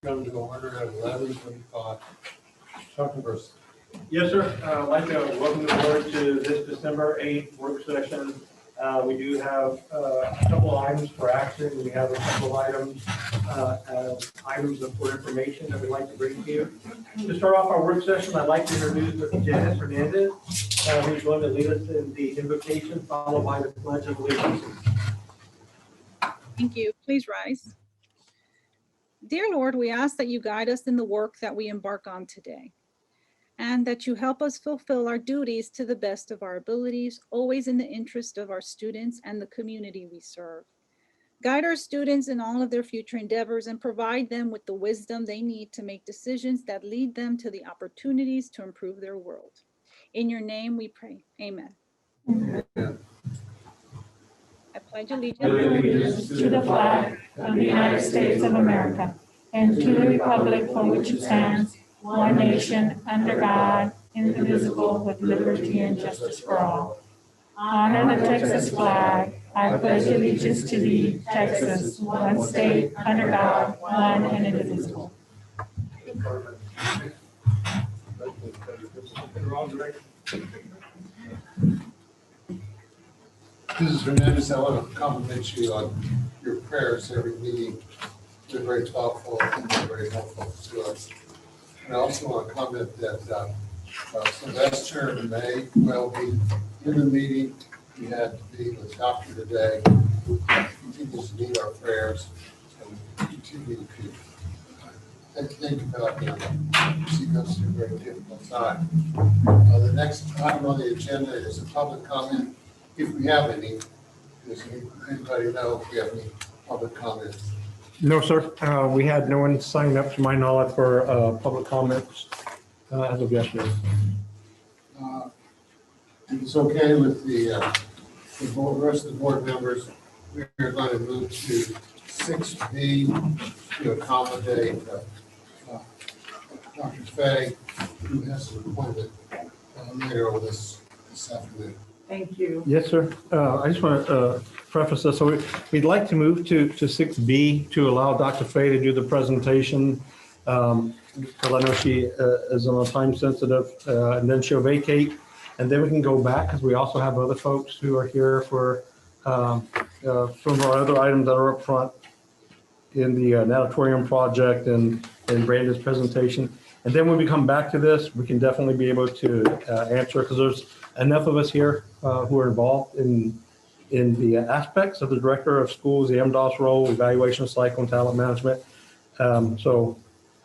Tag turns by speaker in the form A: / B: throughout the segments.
A: Come to order at 11:25. Dr. Burson.
B: Yes, sir. I'd like to welcome the board to this December 8th work session. We do have a couple of items for action. We have a couple of items for information that we'd like to bring to you. To start off our work session, I'd like to introduce Ms. Janice Hernandez, who's going to lead us in the invocation, followed by the Pledge of Allegiance.
C: Thank you. Please rise. Dear Lord, we ask that you guide us in the work that we embark on today, and that you help us fulfill our duties to the best of our abilities, always in the interest of our students and the community we serve. Guide our students in all of their future endeavors and provide them with the wisdom they need to make decisions that lead them to the opportunities to improve their world. In your name we pray. Amen.
A: Amen.
C: I pledge allegiance
D: to the flag of the United States of America and to the republic for which it stands, one nation, under God, indivisible, with liberty and justice for all. Honor the Texas flag. I pledge allegiance to thee, Texas, one state, under God, one and indivisible.
A: Mrs. Hernandez, I want to compliment you on your prayers every meeting. They're very thoughtful and they're very helpful to us. And I also want to comment that Sylvester may well be in the meeting. He had to be with the doctor today. He continues to need our prayers and continue to think about him as he goes through a very difficult time. The next item on the agenda is a public comment. If we have any, does anybody know if we have any public comments?
B: No, sir. We had no one sign up to my knowledge for public comments as of yesterday.
A: If it's okay with the rest of the board members, we're going to move to 6B to accommodate Dr. Fay, who has an appointment later on this afternoon.
D: Thank you.
B: Yes, sir. I just want to preface this. So we'd like to move to 6B to allow Dr. Fay to do the presentation. Because I know she is on a time sensitive, and then she'll vacate. And then we can go back because we also have other folks who are here for some of our other items that are up front in the Natatorium project and Brandon's presentation. And then when we come back to this, we can definitely be able to answer, because there's enough of us here who are involved in the aspects of the director of schools, the MDOS role, evaluation cycle, and talent management. So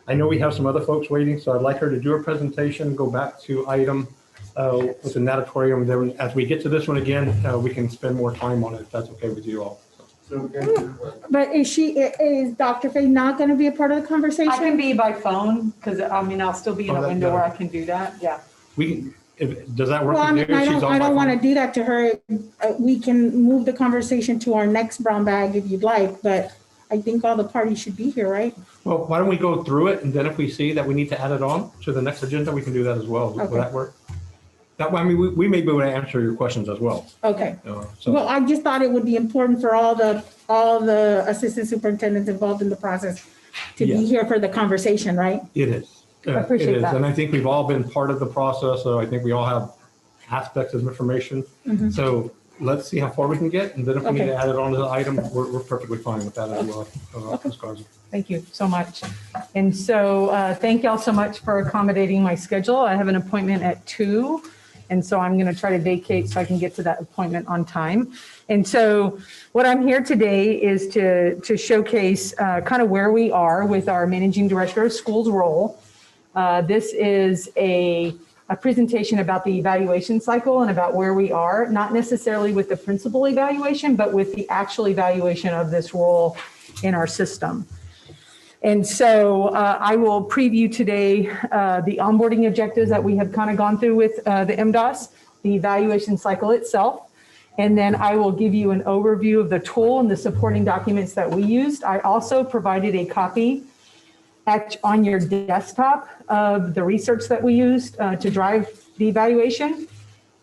B: I know we have some other folks waiting, so I'd like her to do her presentation, go back to item with the Natatorium, and then as we get to this one again, we can spend more time on it, if that's okay with you all.
E: But is Dr. Fay not going to be a part of the conversation?
D: I can be by phone because I'll still be in a window where I can do that. Yeah.
B: Does that work?
E: Well, I mean, I don't want to do that to her. We can move the conversation to our next brown bag if you'd like, but I think all the parties should be here, right?
B: Well, why don't we go through it, and then if we see that we need to add it on to the next agenda, we can do that as well.
E: Okay.
B: Will that work? That way, I mean, we may be able to answer your questions as well.
E: Okay.
B: So
E: Well, I just thought it would be important for all the assistant superintendents involved in the process to be
B: Yes.
E: here for the conversation, right?
B: it is.
E: I appreciate
B: It is.
E: that.
B: And I think we've all been part of the process, so I think we all have aspects of information.
E: Mhm.
B: So let's see how far we can get, and then if we need
E: Okay.
B: to add it on to the item, we're perfectly fine with that as well. Ms. Garza.
D: Thank you so much. And so thank y'all so much for accommodating my schedule. I have an appointment at 2. And so I'm going to try to vacate so I can get to that appointment on time. And so what I'm here today is to showcase kind of where we are with our managing director of schools role. This is a presentation about the evaluation cycle and about where we are, not necessarily with the principal evaluation, but with the actual evaluation of this role in our system. And so I will preview today the onboarding objectives that we have kind of gone through with the MDOS, the evaluation cycle itself. And then I will give you an overview of the tool and the supporting documents that we used. I also provided a copy on your desktop of the research that we used to drive the evaluation.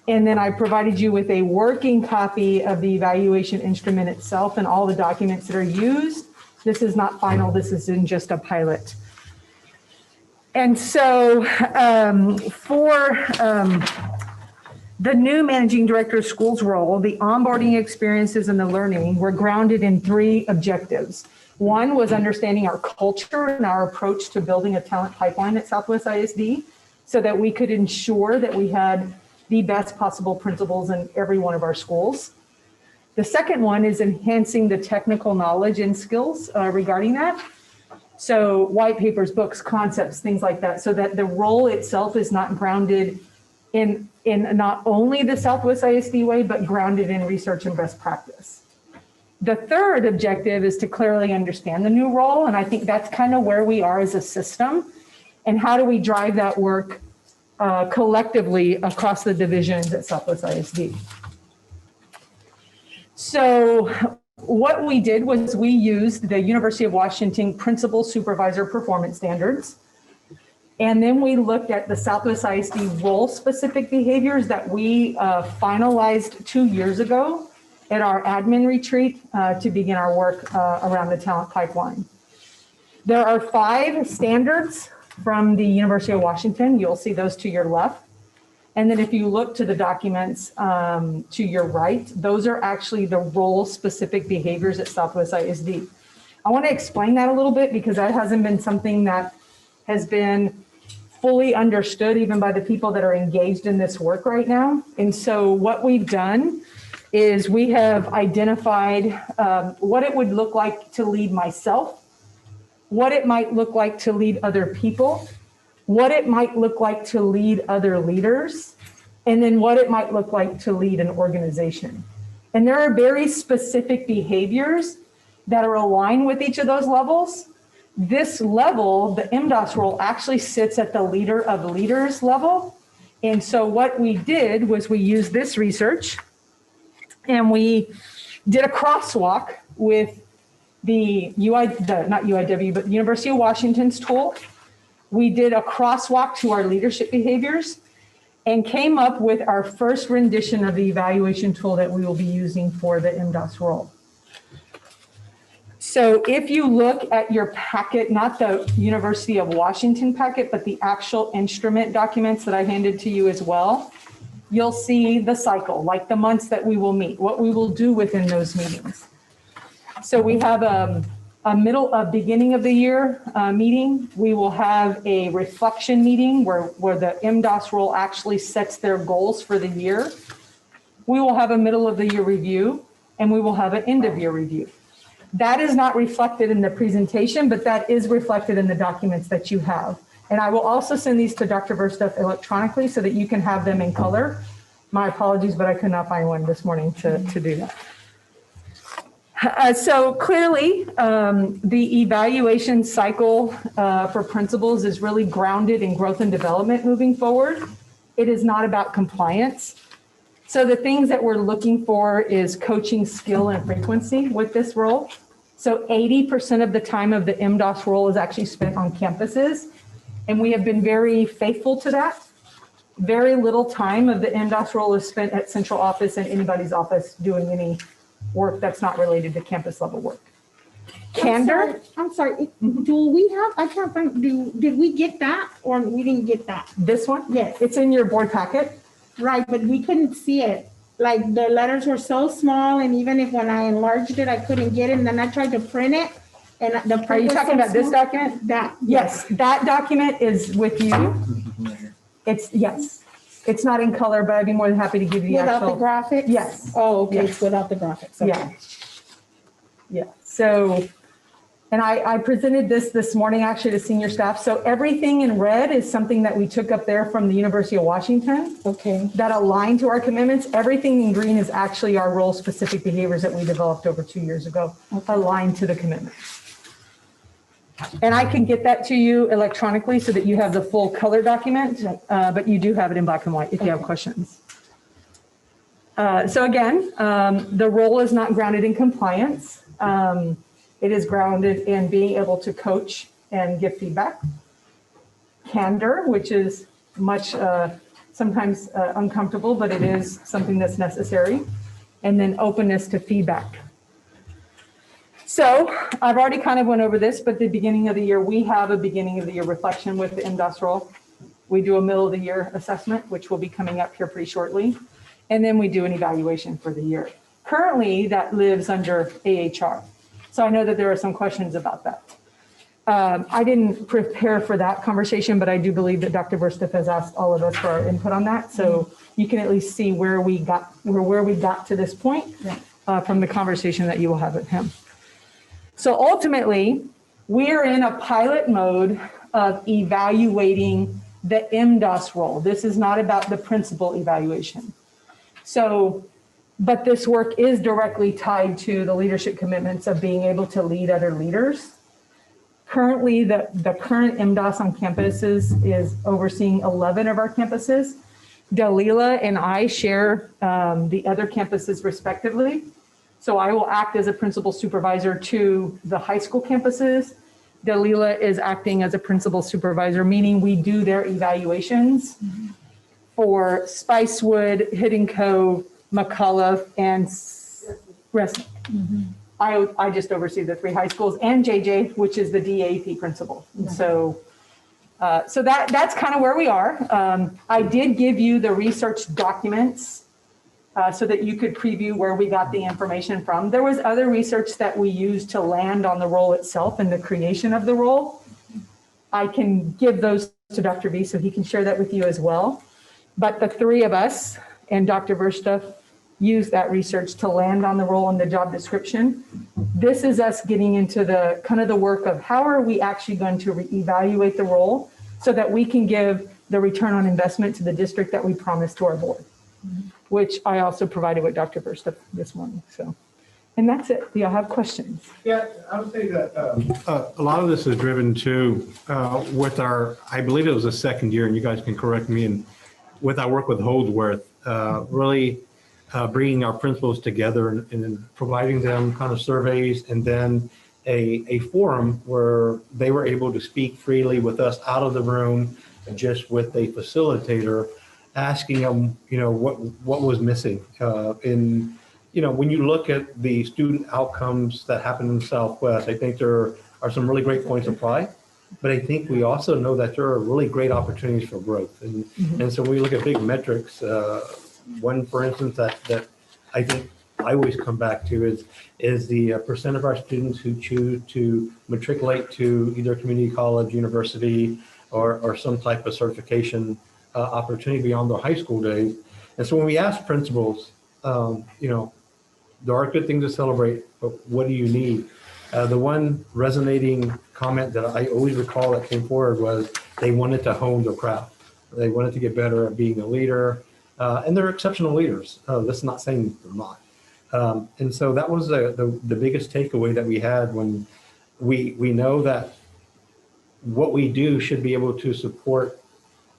D: And then I provided you with a working copy of the evaluation instrument itself and all the documents that are used, This is not final. This is in just a pilot. And so for the new managing director of schools role, the onboarding experiences and the learning were grounded in 3 objectives. One was understanding our culture and our approach to building a talent pipeline at Southwest ISD so that we could ensure that we had the best possible principals in every one of our schools. The second one is enhancing the technical knowledge and skills regarding that. So white papers, books, concepts, things like that, so that the role itself is not grounded in not only the Southwest ISD way, but grounded in research and best practice. The third objective is to clearly understand the new role. And I think that's kind of where we are as a system. And how do we drive that work collectively across the divisions at Southwest ISD? So what we did was we used the University of Washington Principal Supervisor Performance Standards. And then we looked at the Southwest ISD role-specific behaviors that we finalized 2 years ago at our admin retreat to begin our work around the talent pipeline. There are 5 standards from the University of Washington. You'll see those to your left. And then if you look to the documents to your right, those are actually the role-specific behaviors at Southwest ISD. I want to explain that a little bit because that hasn't been something that has been fully understood even by the people that are engaged in this work right now. And so what we've done is we have identified what it would look like to lead myself, what it might look like to lead other people, what it might look like to lead other leaders, and then what it might look like to lead an organization. And there are very specific behaviors that are aligned with each of those levels. This level, the MDOS role, actually sits at the leader of leaders level. And so what we did was we used this research and we did a crosswalk with the University of Washington's tool. We did a crosswalk to our leadership behaviors and came up with our first rendition of the evaluation tool that we will be using for the MDOS role. So if you look at your packet, not the University of Washington packet, but the actual instrument documents that I handed to you as well, you'll see the cycle, like the months that we will meet, what we will do within those meetings. So we have a beginning of the year meeting. We will have a reflection meeting where the MDOS role actually sets their goals for the year. We will have a middle of the year review, and we will have an end of year review. That is not reflected in the presentation, but that is reflected in the documents that you have. And I will also send these to Dr. Verstuff electronically so that you can have them in color. My apologies, but I could not find one this morning to do that. So clearly, the evaluation cycle for principals is really grounded in growth and development moving forward. It is not about compliance. So the things that we're looking for is coaching skill and frequency with this role. So 80% of the time of the MDOS role is actually spent on campuses. And we have been very faithful to that. Very little time of the MDOS role is spent at central office and anybody's office doing any work that's not related to campus level work. Candor.
E: I'm sorry. Do we have, I can't find, did we get that or we didn't get that?
D: This one?
E: Yes.
D: It's in your board packet.
E: Right, but we couldn't see it. Like the letters were so small, and even if when I enlarged it, I couldn't get it. And then I tried to print it, and the print
D: Are you
E: was
D: talking
E: so
D: about this
E: small.
D: document?
E: That
D: Yes, that document is with you. Yes, it's not in color, but I'd be more than happy to give you the
E: without
D: actual.
E: the graphics.
D: Yes.
E: Oh, okay.
D: Yes.
E: It's without the graphics. Okay.
D: Yeah. Yeah. So, and I presented this morning actually to senior staff. So everything in red is something that we took up there from the University of Washington.
E: Okay.
D: That align to our commitments. Everything in green is actually our role specific behaviors that we developed over 2 years ago, aligned to the commitment. And I can get that to you electronically so that you have the full color document, but you do have it in black and white if you have questions. So again, the role is not grounded in compliance. It is grounded in being able to coach and give feedback. Candor, which is much sometimes uncomfortable, but it is something that's necessary. And then openness to feedback. So I've already kind of went over this, but the beginning of the year, we have a beginning of the year reflection with the MDOS role. We do a middle of the year assessment, which will be coming up here pretty shortly. And then we do an evaluation for the year. Currently, that lives under AHR. So I know that there are some questions about that. I didn't prepare for that conversation, but I do believe that Dr. Verstup has asked all of us for our input on that. So you can at least see where we got to this point from the conversation that you will have with him. So ultimately, we are in a pilot mode of evaluating the MDOS role. This is not about the principal evaluation. So, but this work is directly tied to the leadership commitments of being able to lead other leaders. Currently, the current MDOS on campuses is overseeing 11 of our campuses. Dalila and I share the other campuses respectively. So I will act as a principal supervisor to the high school campuses. Dalila is acting as a principal supervisor, meaning we do their evaluations for Spicewood, Hidden Cove, McCullough, and Resnick. I just oversee the 3 high schools and JJ, which is the DAP principal. And so that's kind of where we are. I did give you the research documents so that you could preview where we got the information from. There was other research that we used to land on the role itself and the creation of the role. I can give those to Dr. V so he can share that with you as well. But the 3 of us and Dr. Verstup used that research to land on the role and the job description. This is us getting into the kind of the work of how are we actually going to evaluate the role so that we can give the return on investment to the district that we promised to our board, which I also provided with Dr. Verstup this morning. So, and that's it. Do y'all have questions?
B: Yeah, I would say that a lot of this is driven too with our, I believe it was the second year, and you guys can correct me, and with our work with Holdsworth, really bringing our principals together and providing them kind of surveys, and then a forum where they were able to speak freely with us out of the room, just with a facilitator, asking them, what was missing. In, when you look at the student outcomes that happen in the Southwest, I think there are some really great points of pride, but I think we also know that there are really great opportunities for growth. And so when we look at big metrics, one, for instance, that I think I always come back to is the percent of our students who choose to matriculate to either community college, university, or some type of certification opportunity beyond their high school days. And so when we ask principals, there are good things to celebrate, but what do you need? The one resonating comment that I always recall that came forward was they wanted to hone their craft. They wanted to get better at being a leader, and they're exceptional leaders. That's not saying they're not. And so that was the biggest takeaway that we had when we know that what we do should be able to support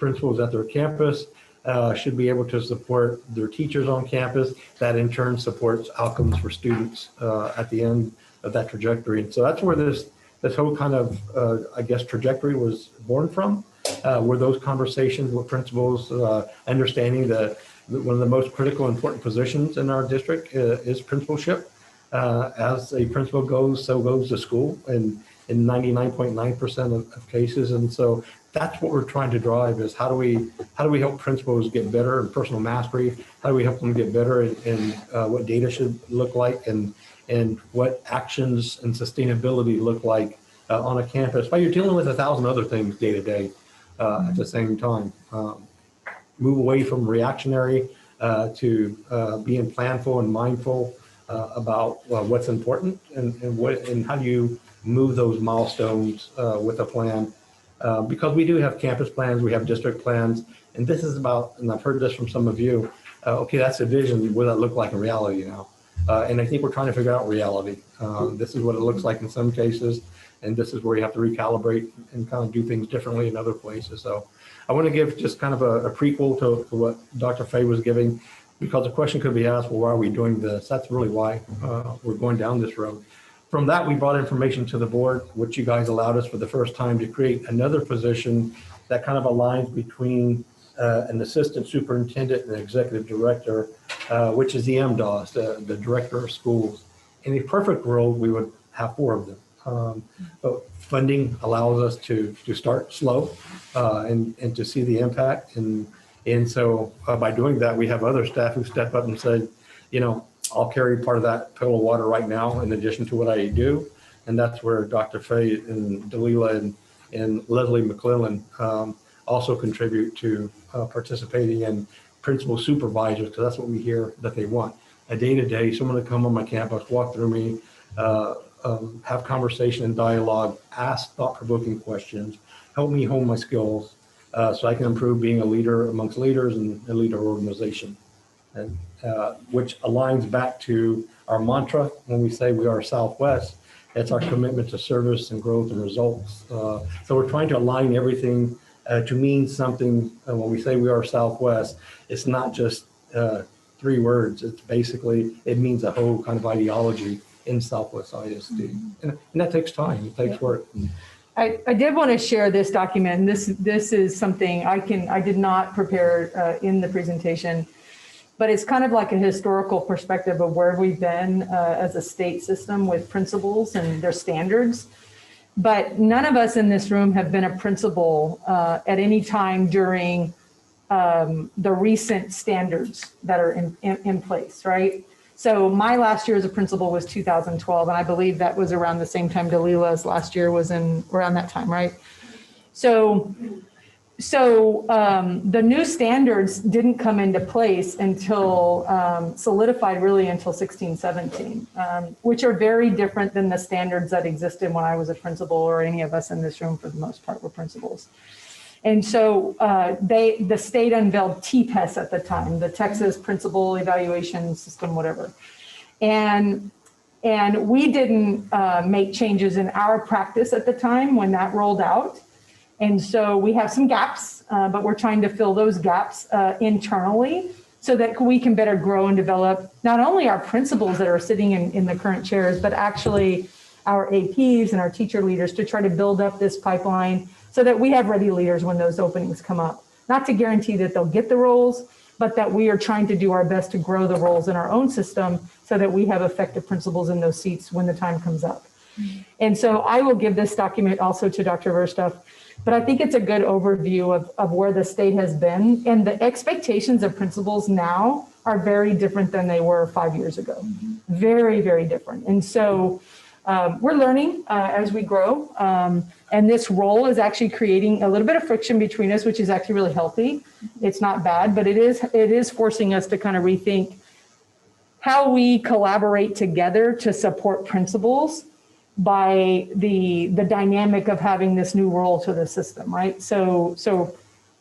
B: principals at their campus, should be able to support their teachers on campus, that in turn supports outcomes for students at the end of that trajectory. And so that's where this whole kind of, trajectory was born from, were those conversations with principals, understanding that one of the most critical, important positions in our district is principalship. As a principal goes, so goes the school, and in 99.9% of cases. And so that's what we're trying to drive is how do we help principals get better in personal mastery? How do we help them get better in what data should look like and what actions and sustainability look like on a campus while you're dealing with 1,000 other things day to day at the same time. Move away from reactionary to being planful and mindful about what's important and how do you move those milestones with a plan. Because we do have campus plans, we have district plans, and this is about, and I've heard this from some of you, okay, that's a vision, what does that look like in reality now? And I think we're trying to figure out reality. This is what it looks like in some cases, and this is where you have to recalibrate and kind of do things differently in other places. So I want to give just kind of a prequel to what Dr. Fay was giving, because the question could be asked, well, why are we doing this? That's really why we're going down this road. From that, we brought information to the board, which you guys allowed us for the first time to create another position that kind of aligns between an assistant superintendent and executive director, which is the MDOS, the director of schools. In a perfect world, we would have 4 of them. But funding allows us to start slow and to see the impact. And so by doing that, we have other staff who step up and say, you know, I'll carry part of that pail of water right now in addition to what I do. And that's where Dr. Fay and Dalila and Leslie McClellan also contribute to participating in principal supervisors, because that's what we hear that they want. A day-to-day, someone to come on my campus, walk through me, have conversation and dialogue, ask thought-provoking questions, help me hone my skills so I can improve being a leader amongst leaders and a leader organization. And which aligns back to our mantra when we say we are Southwest. It's our commitment to service and growth and results. So we're trying to align everything to mean something. When we say we are Southwest, it's not just 3 words. It's basically, it means a whole kind of ideology in Southwest ISD. And that takes time, it takes work.
D: I did want to share this document. And this is something I did not prepare in the presentation, but it's kind of like a historical perspective of where we've been as a state system with principals and their standards. But none of us in this room have been a principal at any time during the recent standards that are in place, right? So my last year as a principal was 2012, and I believe that was around the same time Dalila's last year was around that time, right? So the new standards didn't come into place until solidified really until 16, 17, which are very different than the standards that existed when I was a principal, or any of us in this room for the most part were principals. And so the state unveiled TPES at the time, the Texas Principal Evaluation System, whatever. And we didn't make changes in our practice at the time when that rolled out. And so we have some gaps, but we're trying to fill those gaps internally so that we can better grow and develop not only our principals that are sitting in the current chairs, but actually our APs and our teacher leaders to try to build up this pipeline so that we have ready leaders when those openings come up. Not to guarantee that they'll get the roles, but that we are trying to do our best to grow the roles in our own system so that we have effective principals in those seats when the time comes up. And so I will give this document also to Dr. Verstuff, but I think it's a good overview of where the state has been. And the expectations of principals now are very different than they were 5 years ago. Very, very different. And so we're learning as we grow. And this role is actually creating a little bit of friction between us, which is actually really healthy. It's not bad, but it is forcing us to kind of rethink how we collaborate together to support principals by the dynamic of having this new role to the system, right? So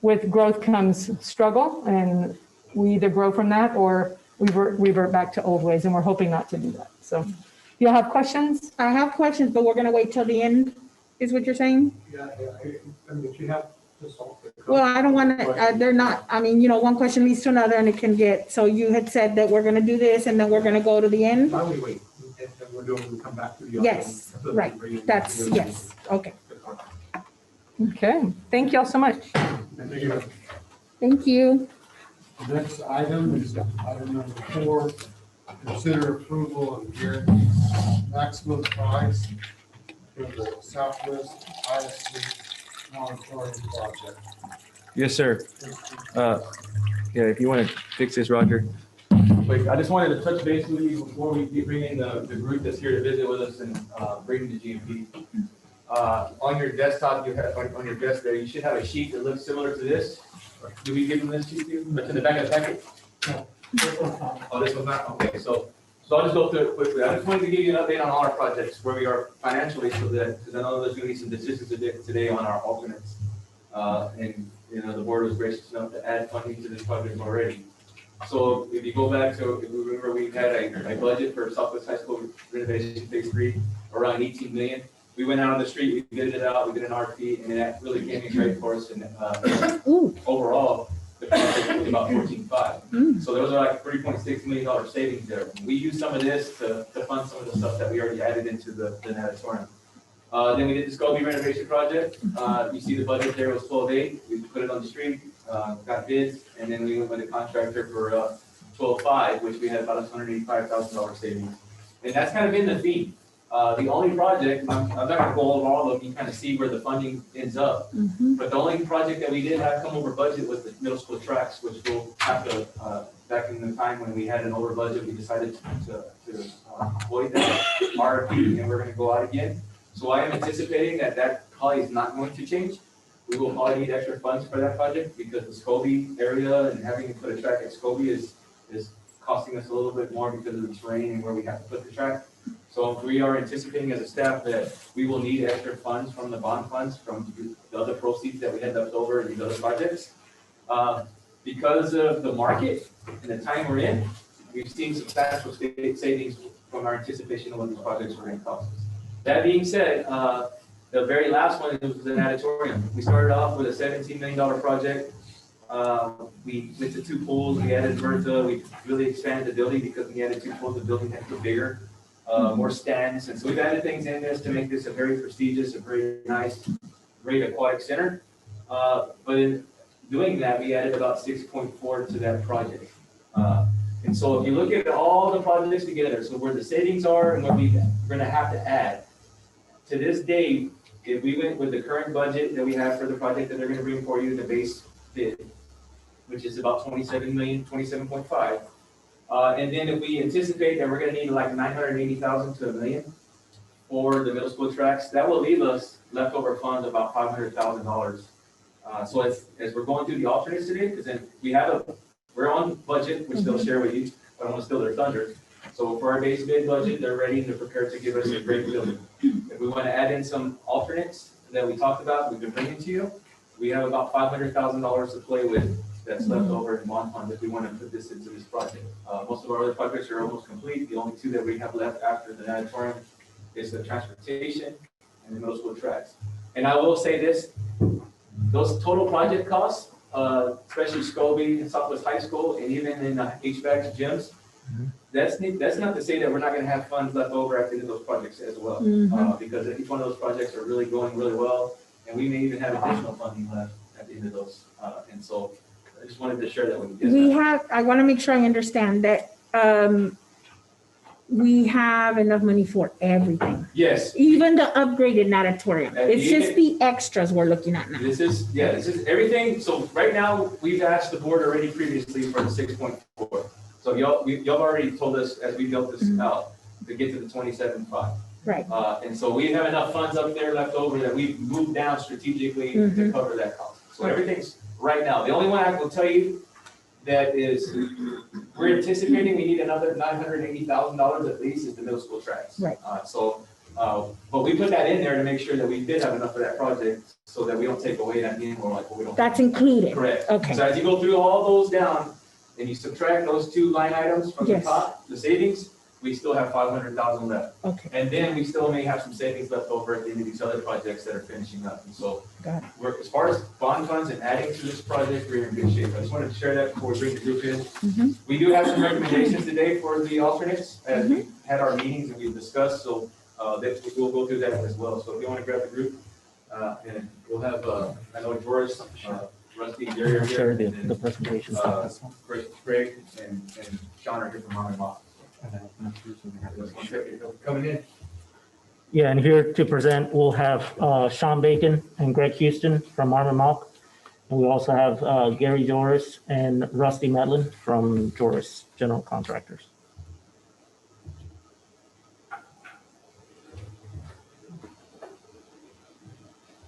D: with growth comes struggle, and we either grow from that or we revert back to old ways, and we're hoping not to do that. So y'all have questions?
E: I have questions, but we're gonna wait till the end, is what you're saying?
B: Yeah, I mean, if you have to solve it.
E: Well, I don't want to, they're not, I mean, you know, one question leads to another and it can get, so you had said that we're gonna do this and then we're gonna go to the end?
B: Why don't we wait? And we're doing, we come back to the.
E: Yes, right, that's, yes, okay.
D: Okay, thank y'all so much.
E: Thank you.
A: The next item is item number 4. Consider approval of guaranteed maximum price for the Southwest ISD Natatorium project.
F: Yes, sir. Yeah, if you want to fix this, Roger. Quick, I just wanted to touch base with you before we bring in the group that's here to visit with us and bring the GMP. On your desktop, you have on your desk there, you should have a sheet that looks similar to this. Do we give them this sheet to you? That's in the back of the packet? No. Oh, this one's not? Okay, so I'll just go through it quickly. I just wanted to give you an update on all our projects, where we are financially, so that, because I know there's going to be some decisions today on our alternates. And, you know, the board was gracious enough to add funding to this project already. So if you go back to, if we remember, we had a budget for Southwest High School renovation phase 3, around 18 million. We went out on the street, we bid it out, we did an RFP, and that really came in great for us. And overall, the project was about 14.5. So those are like $3.6 million savings there. We used some of this to fund some of the stuff that we already added into the Natatorium. Then we did the Scobie renovation project. You see the budget there was 12.8. We put it on the street, got bids, and then we went with a contractor for 12.5, which we had about $185,000 savings. And that's kind of been the theme. The only project, I'm not gonna go over all of them, you kind of see where the funding ends up. But the only project that we did have come over budget was the middle school tracks, which we'll have to, back in the time when we had an over budget, we decided to avoid that RFP, and we're gonna go out again. So I am anticipating that probably is not going to change. We will probably need extra funds for that project because the Scobie area and having to put a track at Scobie is costing us a little bit more because of the terrain and where we have to put the track. So we are anticipating as a staff that we will need extra funds from the bond funds, from the other proceeds that we had left over in these other projects. Because of the market and the time we're in, we've seen substantial savings from our anticipation of what these projects were going to cost us. That being said, the very last one was the Natatorium. We started off with a $17 million project. We went to 2 pools, we added Bertha, we really expanded the building because we added 2 pools, the building had to get bigger, more stands. And so we've added things in this to make this a very prestigious, a very nice, great aquatic center. But in doing that, we added about 6.4 to that project. And so if you look at all the projects together, so where the savings are and what we're gonna have to add, to this day, if we went with the current budget that we have for the project that they're gonna bring for you, the base bid, which is about 27 million, 27.5. And then if we anticipate that we're gonna need like 980,000 to $1 million for the middle school tracks, that will leave us leftover funds about $500,000. So as we're going through the alternates today, because then we're on budget, which they'll share with you, but I don't want to steal their thunder. So for our base bid budget, they're ready and they're prepared to give us a great building. If we want to add in some alternates that we talked about, we've been bringing to you, we have about $500,000 to play with that's left over in bond funds if we want to put this into this project. Most of our other projects are almost complete. The only 2 that we have left after the Natatorium is the transportation and the middle school tracks. And I will say this, those total project costs, especially Scobie and Southwest High School, and even in HVAC gyms, that's not to say that we're not going to have funds left over at the end of those projects as well, because each one of those projects are really going really well, and we may even have additional funding left at the end of those. And so I just wanted to share that with you.
E: I want to make sure I understand that we have enough money for everything.
F: Yes.
E: Even the upgraded natatorium. It's just the extras we're looking at now.
F: This is everything. So right now, we've asked the board already previously for the 6.4. So y'all already told us as we built this out to get to the 27.5.
E: Right.
F: And so we have enough funds up there left over that we've moved down strategically to cover that cost. So everything's right now. The only one I will tell you that is, we're anticipating we need another $980,000 at least is the middle school tracks.
E: Right.
F: But we put that in there to make sure that we did have enough for that project so that we don't take away at the end. We're like, well, we don't.
E: That's included.
F: Correct.
E: Okay.
F: So as you go through all those down and you subtract those 2 line items from the top, the savings, we still have 500,000 left.
E: Okay.
F: And then we still may have some savings left over at the end of these other projects that are finishing up. And so we're, as far as bond funds and adding to this project, we're in good shape. I just wanted to share that before we bring the group in. We do have some recommendations today for the alternates as we had our meetings and we've discussed. So we'll go through that as well. So if you want to grab the group, and we'll have, I know George, Rusty, Gary are here.
G: The presentation.
F: Greg and Sean are here from Mom and Mom. Coming in.
G: Yeah, and here to present, we'll have Sean Bacon and Greg Houston from Arm & Mach. And we also have Gary Joris and Rusty Medlin from Joris General Contractors.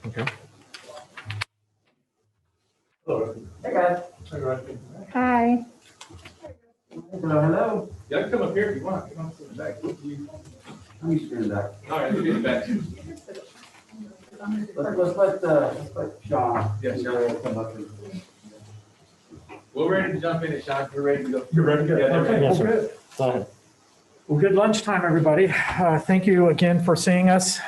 G: Okay.
F: Hello.
H: Hey guys.
E: Hi.
H: Hello.
F: Yeah, I can come up here if you want. You want to sit in the back.
H: Let me stand back.
F: All right, we'll get it back.
H: Let's let Sean.
F: Yeah, Sean.
H: Come up and.
F: We're ready to jump in, Sean. We're ready to go. You're ready to go? Yeah, they're ready.
G: Yes, sir. Go ahead.
I: Well, good lunchtime, everybody. Thank you again for seeing us.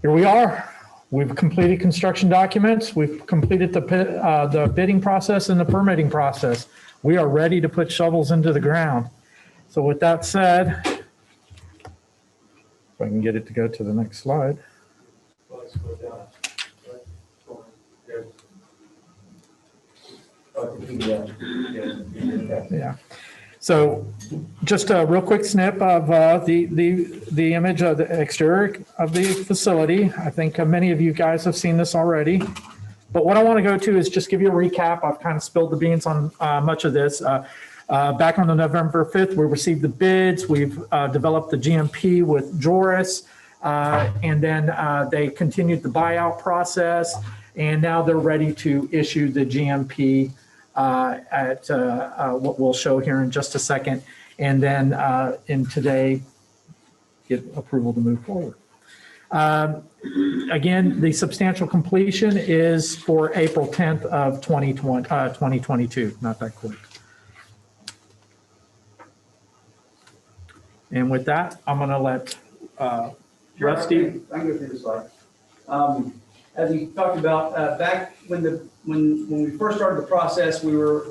I: Here we are. We've completed construction documents. We've completed the bidding process and the permitting process. We are ready to put shovels into the ground. So with that said, if I can get it to go to the next slide. Yeah. So just a real quick snip of the image of the exterior of the facility. I think many of you guys have seen this already. But what I want to go to is just give you a recap. I've kind of spilled the beans on much of this. Back on the November 5th, we received the bids. We've developed the GMP with Joris. And then they continued the buyout process. And now they're ready to issue the GMP at what we'll show here in just a second. And then in today, get approval to move forward. Again, the substantial completion is for April 10th of 2022, not that quick. And with that, I'm going to let Rusty.
H: I can go through the slide. As you talked about, back when we first started the process, we were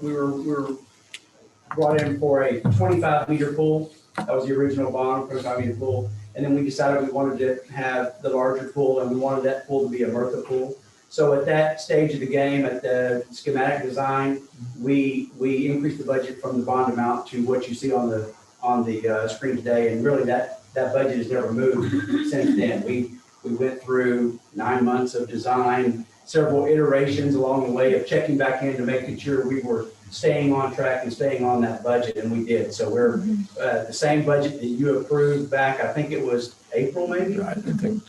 H: brought in for a 25-meter pool. That was the original bond, 25-meter pool. And then we decided we wanted to have the larger pool, and we wanted that pool to be a Mirtha pool. So at that stage of the game, at the schematic design, we increased the budget from the bond amount to what you see on the screen today. And really that budget has never moved since then. We went through 9 months of design, several iterations along the way of checking back in to making sure we were staying on track and staying on that budget, and we did. So we're the same budget that you approved back, I think it was April maybe,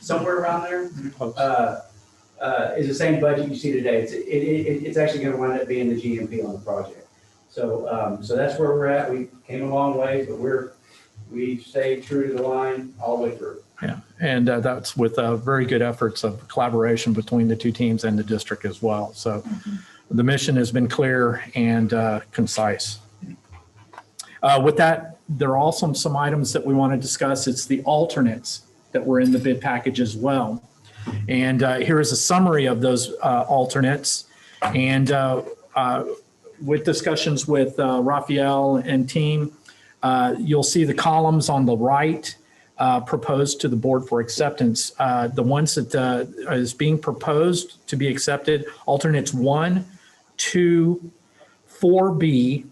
H: somewhere around there, is the same budget you see today. It's actually going to wind up being the GMP on the project. So so that's where we're at. We came a long way, but we stayed true to the line all the way through.
I: Yeah, and that's with very good efforts of collaboration between the two teams and the district as well. So the mission has been clear and concise. With that, there are also some items that we want to discuss. It's the alternates that were in the bid package as well. And here is a summary of those alternates. And with discussions with Raphael and team, you'll see the columns on the right proposed to the board for acceptance. The ones that is being proposed to be accepted, alternates 1, 2, 4B,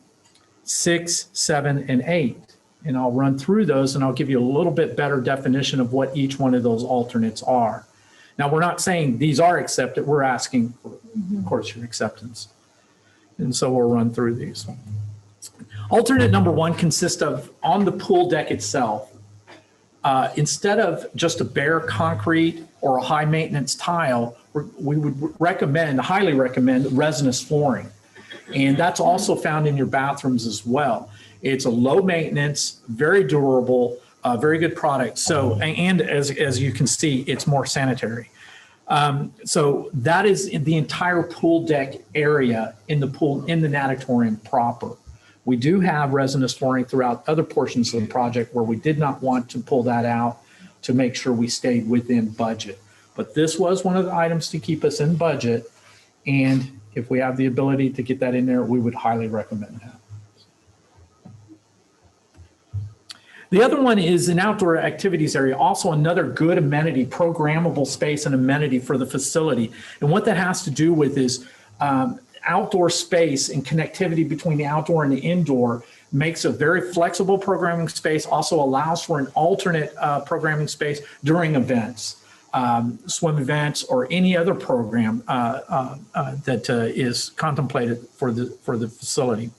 I: 6, 7, and 8. And I'll run through those and I'll give you a little bit better definition of what each one of those alternates are. Now, we're not saying these are accepted. We're asking for, of course, your acceptance. And so we'll run through these. Alternate number 1 consists of, on the pool deck itself, instead of just a bare concrete or a high maintenance tile, we would recommend, highly recommend resinous flooring. And that's also found in your bathrooms as well. It's a low maintenance, very durable, very good product. So, and as you can see, it's more sanitary. So that is the entire pool deck area in the pool, in the natatorium proper. We do have resinous flooring throughout other portions of the project where we did not want to pull that out to make sure we stayed within budget. But this was one of the items to keep us in budget. And if we have the ability to get that in there, we would highly recommend that. The other one is an outdoor activities area, also another good amenity, programmable space and amenity for the facility. And what that has to do with is outdoor space and connectivity between the outdoor and the indoor makes a very flexible programming space, also allows for an alternate programming space during events, swim events, or any other program that is contemplated for the facility.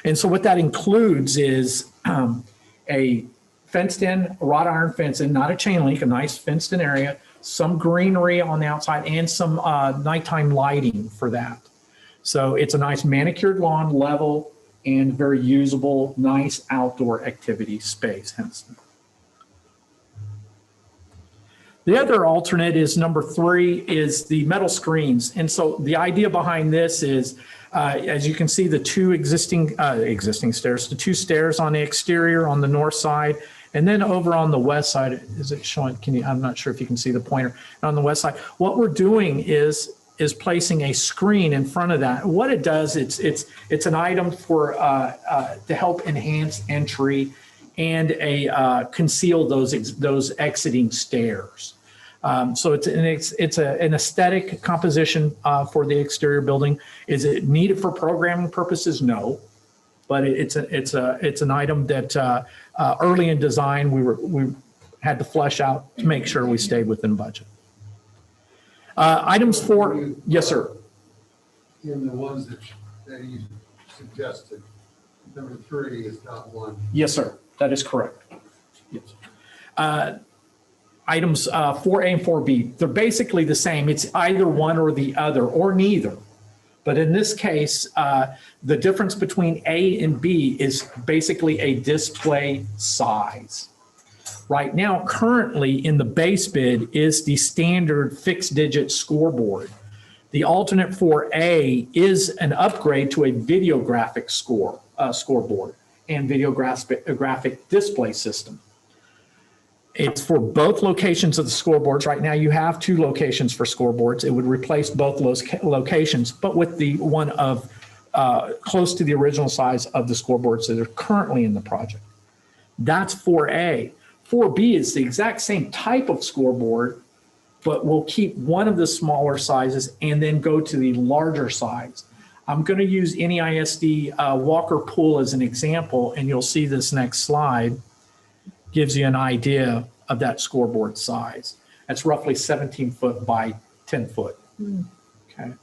I: And so what that includes is a fenced-in wrought iron fencing, not a chain link, a nice fenced-in area, some greenery on the outside, and some nighttime lighting for that. So it's a nice manicured lawn, level, and very usable, nice outdoor activity space. Hence. The other alternate is number 3 is the metal screens. And so the idea behind this is, as you can see, the two existing stairs, the 2 stairs on the exterior on the north side, and then over on the west side, is it showing? I'm not sure if you can see the pointer on the west side. What we're doing is placing a screen in front of that. What it does, it's an item for to help enhance entry and conceal those exiting stairs. So it's an aesthetic composition for the exterior building. Is it needed for programming purposes? No. but it's an item that early in design we had to flesh out to make sure we stayed within budget. Items for, yes, sir.
A: In the ones that you suggested, number 3 is not one.
I: Yes, sir. That is correct. Yes. Items 4A and 4B, they're basically the same. It's either one or the other or neither. But in this case, the difference between A and B is basically a display size. Right now, currently in the base bid is the standard fixed digit scoreboard. The alternate for A is an upgrade to a videographic scoreboard and videographic display system. It's for both locations of the scoreboards. Right now you have 2 locations for scoreboards. It would replace both those locations, but with the one of close to the original size of the scoreboards that are currently in the project. That's 4A. 4B is the exact same type of scoreboard, but we'll keep one of the smaller sizes and then go to the larger size. I'm going to use NEISD Walker Pool as an example, and you'll see this next slide gives you an idea of that scoreboard size. That's roughly 17 foot by 10 foot. Okay.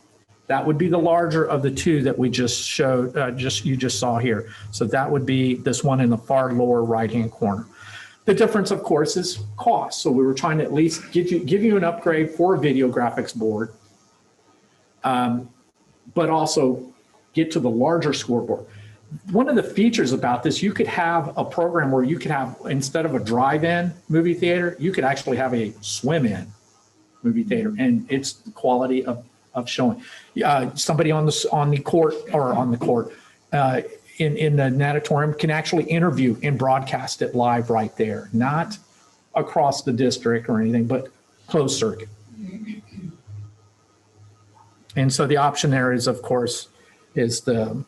I: That would be the larger of the 2 that we just showed, you just saw here. So that would be this one in the far lower right-hand corner. The difference, of course, is cost. So we were trying to at least give you an upgrade for a video graphics board, but also get to the larger scoreboard. One of the features about this, you could have a program where you could have, instead of a drive-in movie theater, you could actually have a swim-in movie theater, and it's the quality of showing. Somebody in the Natatorium can actually interview and broadcast it live right there, not across the district or anything, but closed circuit. And so the option there is, of course, is the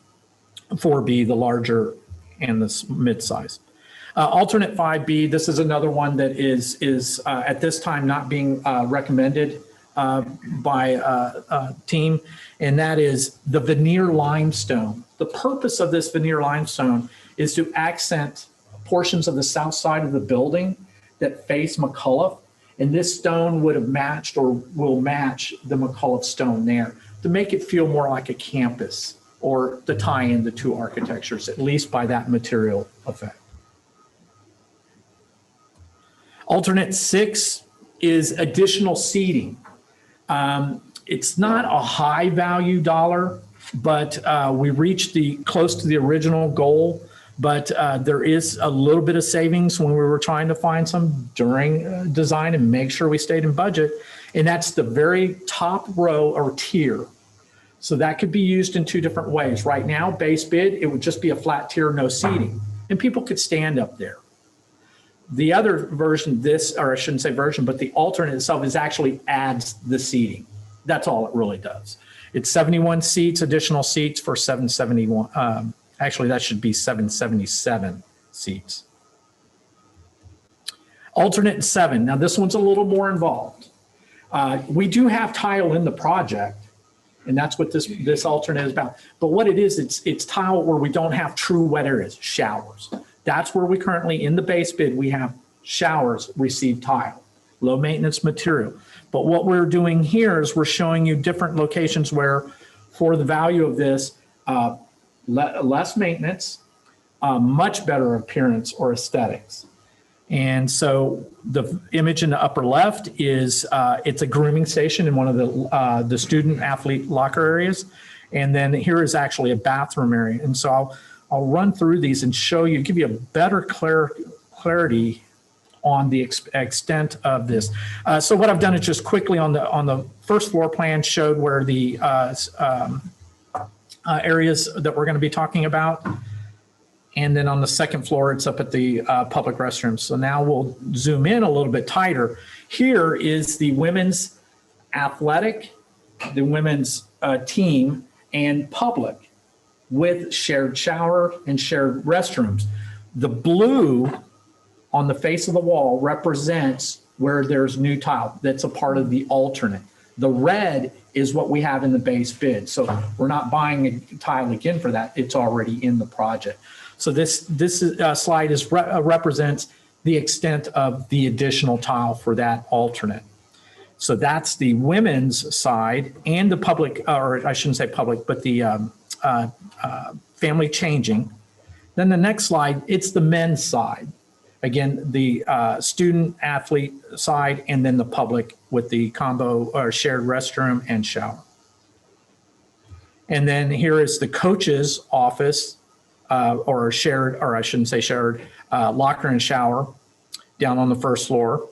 I: 4B, the larger and the mid-size. Alternate 5B, this is another one that is at this time not being recommended by a team, and that is the Veneer Limestone. The purpose of this Veneer Limestone is to accent portions of the south side of the building that face McCullough, and this stone would have matched or will match the McCullough stone there to make it feel more like a campus, or to tie in the 2 architectures, at least by that material effect. Alternate 6 is additional seating. It's not a high value dollar, but we reached close to the original goal, but there is a little bit of savings when we were trying to find some during design and make sure we stayed in budget. And that's the very top row or tier. So that could be used in 2 different ways. Right now, base bid, it would just be a flat tier, no seating, and people could stand up there. The other version, or I shouldn't say version, but the alternate itself is actually adds the seating. That's all it really does. It's 71 seats, additional seats for 771. Actually, that should be 777 seats. Alternate 7. Now, this one's a little more involved. We do have tile in the project, and that's what this alternate is about. But what it is, it's tile where we don't have true wet areas, showers. That's where we currently, in the base bid, we have showers receive tile, low maintenance material. But what we're doing here is we're showing you different locations where, for the value of this, less maintenance, much better appearance or aesthetics. And so the image in the upper left is, it's a grooming station in one of the student athlete locker areas. And then here is actually a bathroom area. And so I'll run through these and show you, give you a better clarity on the extent of this. So what I've done is just quickly on the first floor plan showed where the areas that we're going to be talking about. And then on the second floor, it's up at the public restrooms. So now we'll zoom in a little bit tighter. Here is the women's athletic, the women's team, and public with shared shower and shared restrooms. The blue on the face of the wall represents where there's new tile. That's a part of the alternate. The red is what we have in the base bid. So we're not buying a tile again for that. It's already in the project. So this slide represents the extent of the additional tile for that alternate. So that's the women's side and the public, or I shouldn't say public, but the family changing. Then the next slide, it's the men's side. Again, the student athlete side, and then the public with the combo or shared restroom and shower. And then here is the coach's office or shared, or I shouldn't say shared, locker and shower down on the first floor.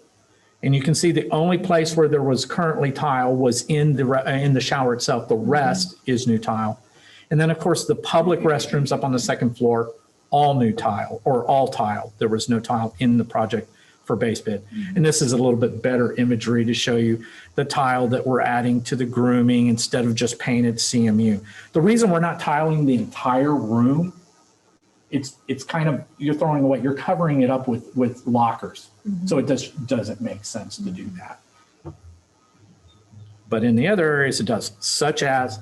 I: And you can see the only place where there was currently tile was in the shower itself. The rest is new tile. And then, of course, the public restrooms up on the second floor, all new tile or all tile. There was no tile in the project for base bid. And this is a little bit better imagery to show you the tile that we're adding to the grooming instead of just painted CMU. The reason we're not tiling the entire room, it's kind of, you're throwing away, you're covering it up with lockers. So it doesn't make sense to do that. But in the other areas it does, such as,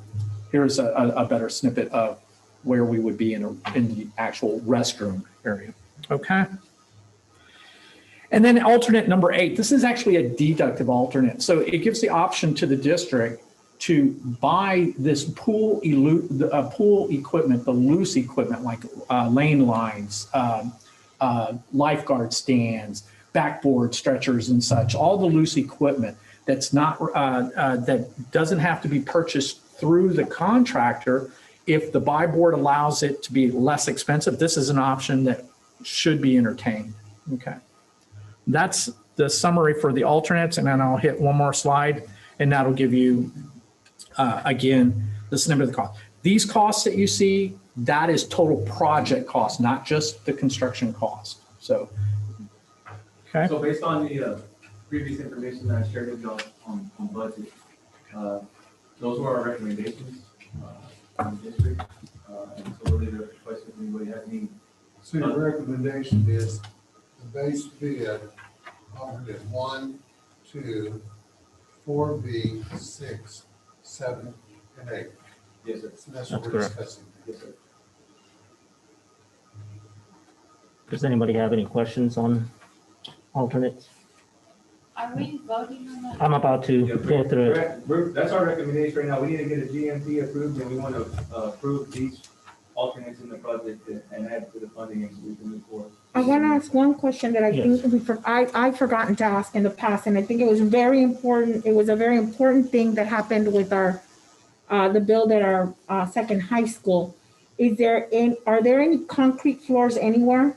I: here's a better snippet of where we would be in the actual restroom area. Okay. And then alternate number 8, this is actually a deductive alternate. So it gives the option to the district to buy this pool equipment, the loose equipment like lane lines, lifeguard stands, backboard stretchers and such, all the loose equipment that's not, that doesn't have to be purchased through the contractor. If the buy board allows it to be less expensive, this is an option that should be entertained. Okay. That's the summary for the alternates, and then I'll hit one more slide, and that'll give you, again, the snippet of the cost. These costs that you see, that is total project cost, not just the construction cost. So, okay.
F: So based on the previous information that I shared with y'all on budget, those were our recommendations from the district. And so we'll leave it a question if anybody has any.
A: So your recommendation is the base bid, alternate 1, 2, 4B, 6, 7, and 8.
F: Yes, sir.
A: So that's what
G: That's
A: we're
G: correct.
A: discussing.
F: Yes, sir.
G: Does anybody have any questions on alternates?
J: Are we voting on that?
G: I'm about to
F: Yeah,
G: go through it.
F: That's our recommendation right now. We need to get a GMP approved, and we want to approve these alternates in the project and add to the funding and so we can move forward.
E: I want to ask one question that I
G: Yes.
E: think I've forgotten to ask in the past, and I think it was very important. It was a very important thing that happened with our, the build at our second high school. Are there any concrete floors anywhere?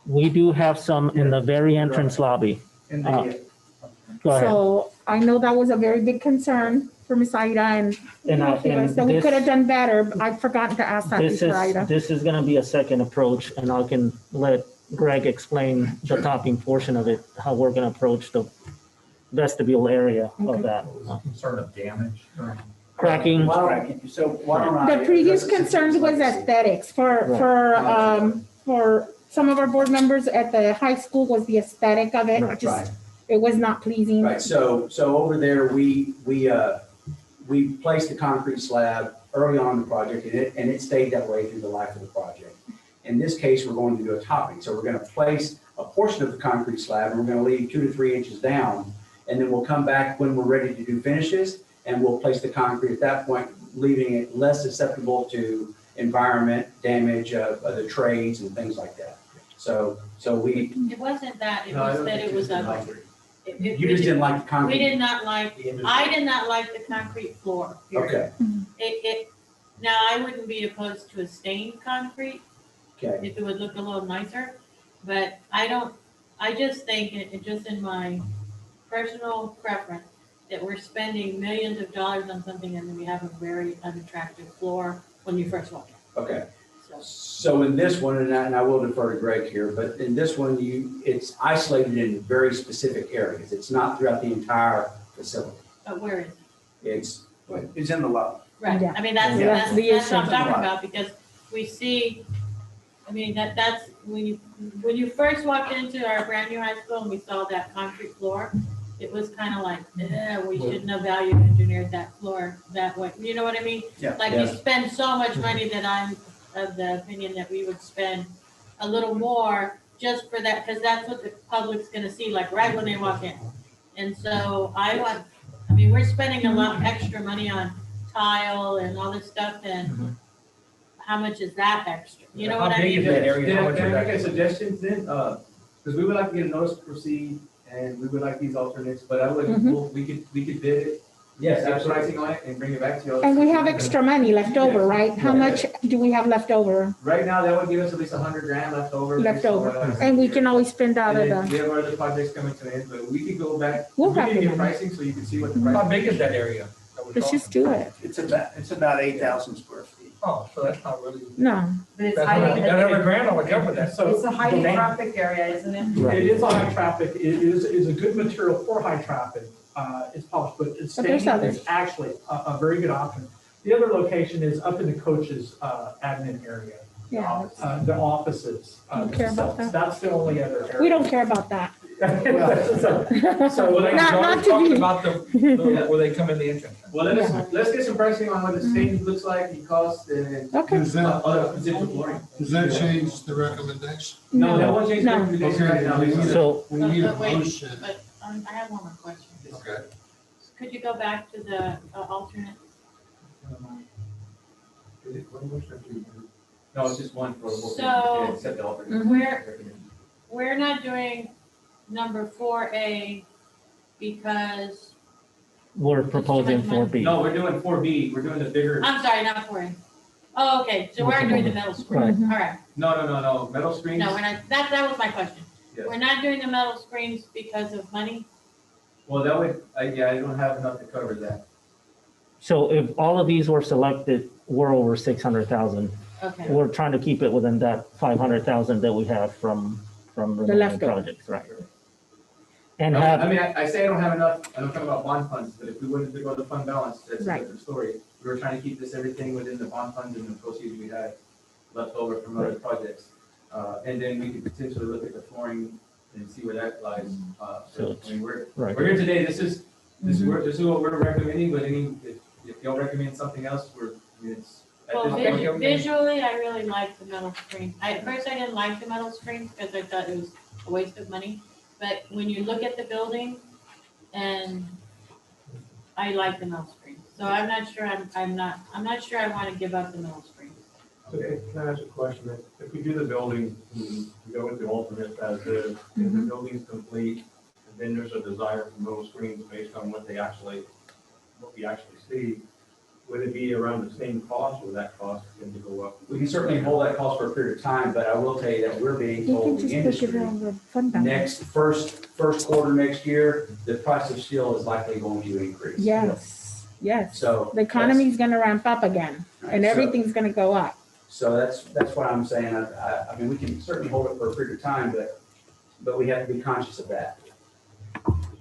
G: We do have some in the very entrance lobby.
H: And
G: Uh,
H: the,
G: Go ahead.
E: So I know that was a very big concern for Ms. Ida, and so we
G: this-
E: could have done better. But I've forgotten to ask that
G: This
E: before, Ida.
G: is gonna be a second approach, and I can let Greg explain the topping portion of it, how we're gonna approach the vestibule area of
E: Okay.
G: that.
K: Concern of damage.
G: Cracking,
H: so why don't I?
E: The previous concerns was aesthetics for some of our board members at the high school was the aesthetic of it.
G: Right.
E: Just, it was not pleasing.
H: Right, so over there, we placed the concrete slab early on in the project, and it stayed that way through the life of the project. In this case, we're going to do a topping, so we're gonna place a portion of the concrete slab, and we're gonna leave 2 to 3 inches down, and then we'll come back when we're ready to do finishes, and we'll place the concrete at that point, leaving it less susceptible to environment damage of the trades and things like that. So we,
J: It wasn't that, it
F: No, I
J: was
F: don't
J: that
F: think
J: it was
F: it's
J: ugly.
F: concrete.
H: you just didn't like the
J: We
H: concrete.
J: did not like, I did not like the concrete floor. period.
H: Okay,
J: Now I wouldn't be opposed to a stained concrete
H: okay.
J: if it would look a little nicer, but I just think, it just in my personal preference, that we're spending millions of dollars on something and then we have a very unattractive floor when you first walk in.
H: Okay,
J: So,
H: so in this one, and I will defer to Greg here, but in this one, it's isolated in very specific areas. It's not throughout the entire facility.
J: but where is it?
H: It's in the lobby.
J: Right,
E: Yeah.
J: I mean, that's
E: Yeah.
J: that's
E: The
J: what I'm
E: issue.
J: talking about, because we see, I mean, that's, when you first walked into our brand new high school and we saw that concrete floor, it was kind of like, we shouldn't have value engineered that floor that way. You know what I mean?
H: Yeah.
J: Like we spend so much money that I'm of the opinion that we would spend a little more just for that, because that's what the public's gonna see, like right when they walk in. And so I mean, we're spending a lot extra money on tile and all this stuff, and how much is that extra? You know what I mean?
H: Can I make a suggestion then? Because we would like to get a notice to proceed, and we would like these alternates, but I would, we could bid it. Yes, that's pricing on it and bring it back to you.
E: And we have extra money left over, right? How much do we have left over?
H: Right now, that would give us at least 100 grand left over.
E: Left over. And we can always spend out of
H: And then
E: the,
H: we have our other projects coming to an end, but we could go back.
E: We'll
H: We
E: have
H: can
E: to
H: get
E: do
H: pricing so you can see what the price.
K: How big is that area?
E: let's just do it.
K: It's about 8,000 square feet. Oh, so that's not really.
E: No.
L: But it's
K: That's
L: highly,
K: $100 grand, I would cover that.
L: it's a highly traffic area, isn't it?
I: It is a high traffic, it is a good material for high traffic. It's polished, but it's
E: But there's
I: staying
E: others.
I: is actually a very good option. The other location is up in the coach's admin area.
E: Yeah.
I: The offices.
E: Don't care about that.
I: That's the only other area.
E: We don't care about that.
I: So,
K: Well, they
E: Not to
K: talking
E: be-
K: about where they come in the entrance.
H: Well, let's get some pricing on what the stage looks like, the cost, and
E: Okay.
A: Does that,
H: other potential flooring.
A: does that change the recommendation?
H: No, that won't change the
E: No.
H: recommendation right now.
A: Okay.
G: So,
A: We need a
J: But wait,
A: motion.
J: But I have one more question.
A: Okay.
J: Could you go back to the alternate?
H: No, it's just one for.
J: So-
H: Except the alternate.
E: Mhm.
J: We're not doing number 4A because,
G: we're proposing 4B.
H: No, we're doing 4B, we're doing the bigger,
J: I'm sorry, not 4A. Oh, okay, so we're doing the metal screen.
G: Right.
J: All right,
H: no, metal screens.
J: no, we're not, that was my question.
H: Yes.
J: We're not doing the metal screens because of money?
H: Well, that would, I don't have enough to cover that.
G: So if all of these were selected, we're over 600,000.
J: Okay,
G: We're trying to keep it within that 500,000 that we have from remaining
E: leftover.
G: projects, right? And
H: I
G: have,
H: mean, I say I don't have enough, I don't talk about bond funds, but if we wanted to go to fund balance, that's a
E: Right.
H: different story. We were trying to keep everything within the bond funds and the proceeds we had left over from other projects. And then we could potentially look at the flooring and see where that lies. So, I mean, we're
G: right.
H: here today, this is what we're recommending, but if y'all recommend something else, I mean, it's. at
J: well,
H: this point-
J: visually, I really like the metal screen. At first, I didn't like the metal screen because I thought it was a waste of money. But when you look at the building, and I like the metal screen. So I'm not sure, I'm not sure I want to give up the metal screen.
M: Okay, can I ask a question? If we do the building, we go with the alternate as is, and the building's complete, and then there's a desire for metal screens based on what we actually see, would it be around the same cost, or that cost going to go up?
H: We can certainly hold that cost for a period of time, but I will tell you that we're being
E: You
H: told
E: can
H: the
E: just look
H: industry,
E: it on the fund balance.
H: next, first quarter next year, the price of steel is likely going to increase.
E: Yes, yes.
H: So.
E: The economy's gonna ramp up again and
H: So-
E: everything's gonna go up.
H: So that's what I'm saying. I mean, we can certainly hold it for a period of time, but we have to be conscious of that.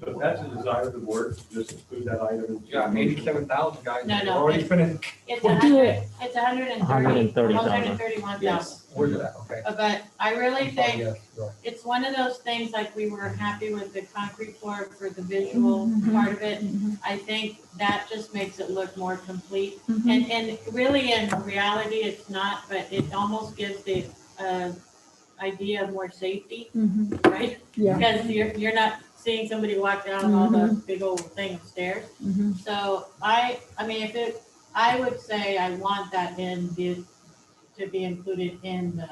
M: So if that's a desire of the board, just include that item.
K: Yeah, 87,000 guys.
J: No, no,
K: Already
J: it's-
K: finished.
J: It's
E: We'll do it.
J: it's 130,
G: 130,000.
J: 131,000.
K: Where's that? Okay.
J: But I really think
K: Yes, right.
J: it's one of those things, like we were happy with the concrete floor for the visual part of it. I think that just makes it look more complete. And really in reality, it's not, but it almost gives the idea of more safety, right?
E: Yeah.
J: Because you're not seeing somebody walk down all the big old thing of stairs. So I mean, I would say I want that to be included in the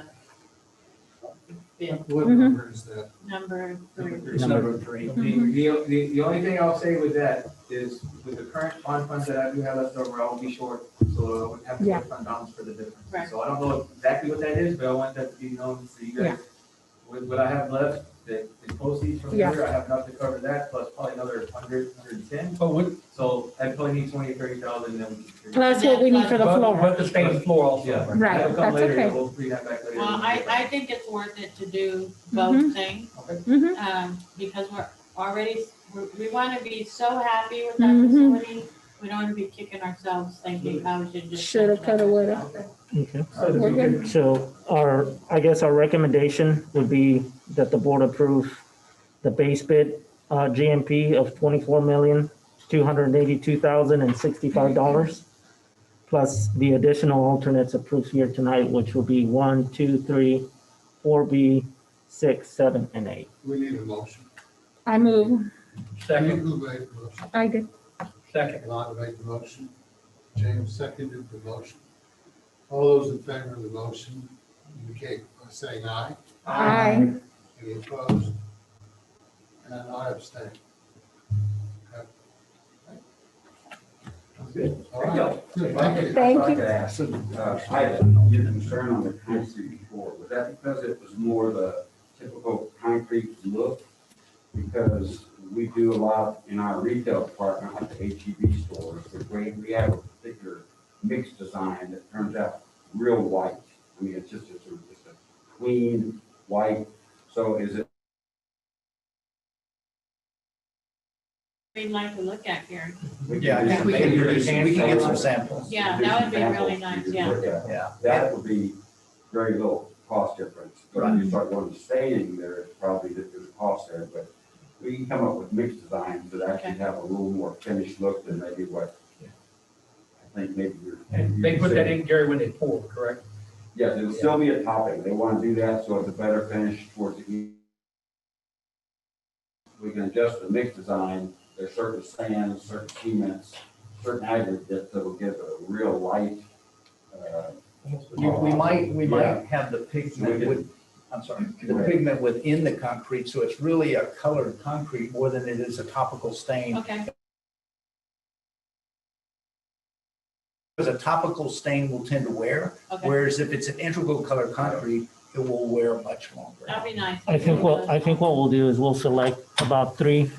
J: bid,
A: What number is that?
J: number 3.
H: It's number 3. The only thing I'll say with that is with the current bond funds that I do have left over, I will be short. So I would have to
E: Yeah.
H: put fund balance for the difference.
J: Right.
H: So I don't know exactly what that is, but I want that to be known for you guys. With what I have left, the proceeds from
E: Yeah.
H: here, I have enough to cover that, plus probably another 110.
K: But what,
H: So I probably need 20 or 30,000, then we can.
E: Plus what we need for the floor.
K: but the stained floor also.
H: Yeah.
E: Right,
H: That'll come
E: that's
H: later,
E: okay.
H: We'll bring that back later.
J: Well, I think it's worth it to do both things, because we want to be so happy with our facility. We don't want to be kicking ourselves thinking, oh, we should just.
E: Shoulda, coulda, woulda.
G: Okay.
E: We're good.
G: So I guess our recommendation would be that the board approve the base bid GMP of $24,282,065, plus the additional alternates approved here tonight, which will be 1, 2, 3, 4B, 6, 7, and 8.
A: We need a motion.
E: I move.
K: Second,
A: Who made the motion?
E: I did.
K: second.
A: Lon made the motion. James seconded the motion. All those in favor of the motion indicate by saying aye.
E: Aye.
A: Any opposed? And I abstain. Okay.
K: Good.
A: All right. Good, thank you.
E: Thank
N: I
E: you.
N: could ask, I had your concern on the concrete before, was that because it was more the typical concrete look? Because we do a lot in our retail department, like the HEB stores, we have a particular mixed design that turns out real white. I mean, it's just a clean white, so is it?
J: We'd like to look at here.
K: Yeah, I think we can produce, we can get some samples.
J: Yeah, that would be really nice, yeah.
K: Yeah.
N: That would be very little cost difference, but if you start going to staining there, it's probably there's a cost there, but we can come up with mixed designs that actually have a little more finished look than maybe what I think maybe you're.
K: They put that in, Gary, when they pour, correct?
N: Yes, it'll still be a topping. They want to do that so it's a better finish towards the end. We can adjust the mixed design. There's certain sands, certain cements, certain aggregates that will give a real light.
K: We might have the pigment with, I'm sorry, the pigment within the concrete, so it's really a colored concrete more than it is a topical stain.
J: Okay,
K: Because a topical stain will tend to wear,
J: okay,
K: whereas if it's an integral color concrete, it will wear much longer.
J: that'd be nice.
G: I think what we'll do is we'll select about 3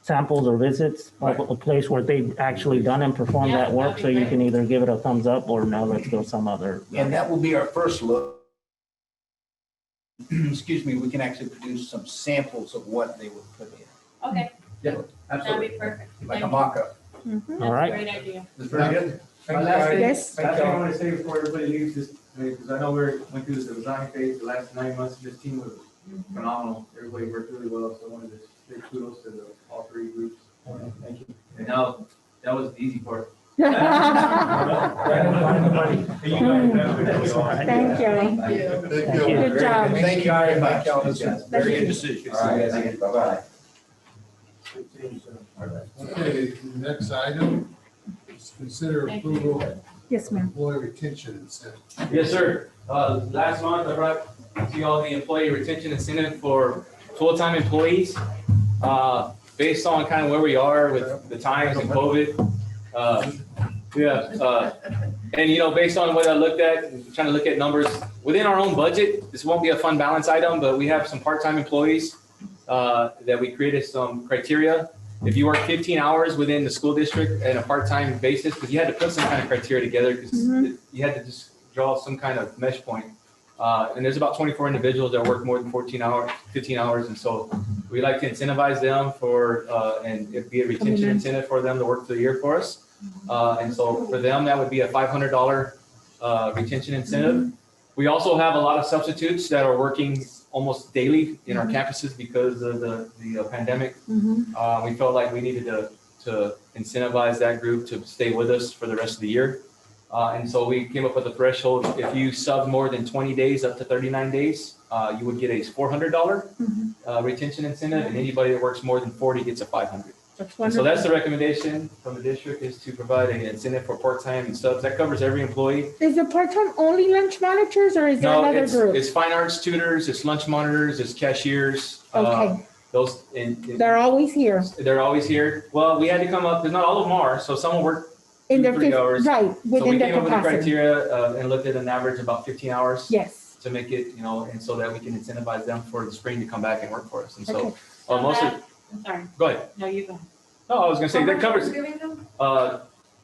G: samples or visits of a place where they've actually done and performed
J: Yeah,
G: that work.
J: that'd
G: So
J: be
G: you
J: great.
G: can either give it a thumbs up or no, let's go some other.
K: And that will be our first look. Excuse me, we can actually produce some samples of what they would put in,
J: Okay, that'd
K: absolutely,
J: be perfect.
K: like a
J: Thank you.
K: mock-up.
J: That's
G: All
J: a
G: right.
J: great idea.
F: That's very good.
H: My last thing,
E: Yes.
H: last thing I want to say before everybody leaves is, because I know we went through the design phase, the last 9 months, this team was phenomenal. Everybody worked really well, so I wanted to say kudos to all 3 groups. Thank you. And now, that was the easy part.
E: Thank you.
A: Thank you.
E: Good job.
K: Thank you very much. This is very good decision.
N: All right, thank you. Bye-bye.
A: Okay, the next item is consider approval of
E: Yes, ma'am.
A: employee retention incentive.
F: Yes, sir. Last month, I brought to you all the employee retention incentive for full-time employees. Based on kind of where we are with the times and COVID. And based on what I looked at, trying to look at numbers within our own budget, this won't be a fund balance item, but we have some part-time employees that we created some criteria. If you work 15 hours within the school district at a part-time basis, because you had to put some kind of criteria together, because you had to just draw some kind of mesh point. And there's about 24 individuals that work more than 15 hours. And so we like to incentivize them for, and it'd be a retention incentive for them to work for the year for us. And so for them, that would be a $500 retention incentive. We also have a lot of substitutes that are working almost daily in our campuses because of the pandemic. We felt like we needed to incentivize that group to stay with us for the rest of the year. And so we came up with a threshold. If you sub more than 20 days up to 39 days, you would get a $400 retention incentive, and anybody that works more than 40 gets a $500. So that's the recommendation from the district, is to provide an incentive for part-time and subs. That covers every employee.
E: Is the part-time only lunch monitors or is there
F: No,
E: another group?
F: it's fine arts tutors, it's lunch monitors, it's cashiers.
E: Okay.
F: Those,
E: They're always here.
F: they're always here. Well, we had to come up, because not all of them are, so some will work
E: In their
F: 2-3 hours.
E: right,
F: So we
E: within their
F: came up with a
E: capacity.
F: criteria and looked at an average of about 15 hours.
E: Yes.
F: To make it, and so that we can incentivize them for the spring to come back and work for us. And so,
E: Okay.
F: most of,
J: I'm sorry.
F: go ahead.
J: No, you go.
F: No, I was gonna say that covers,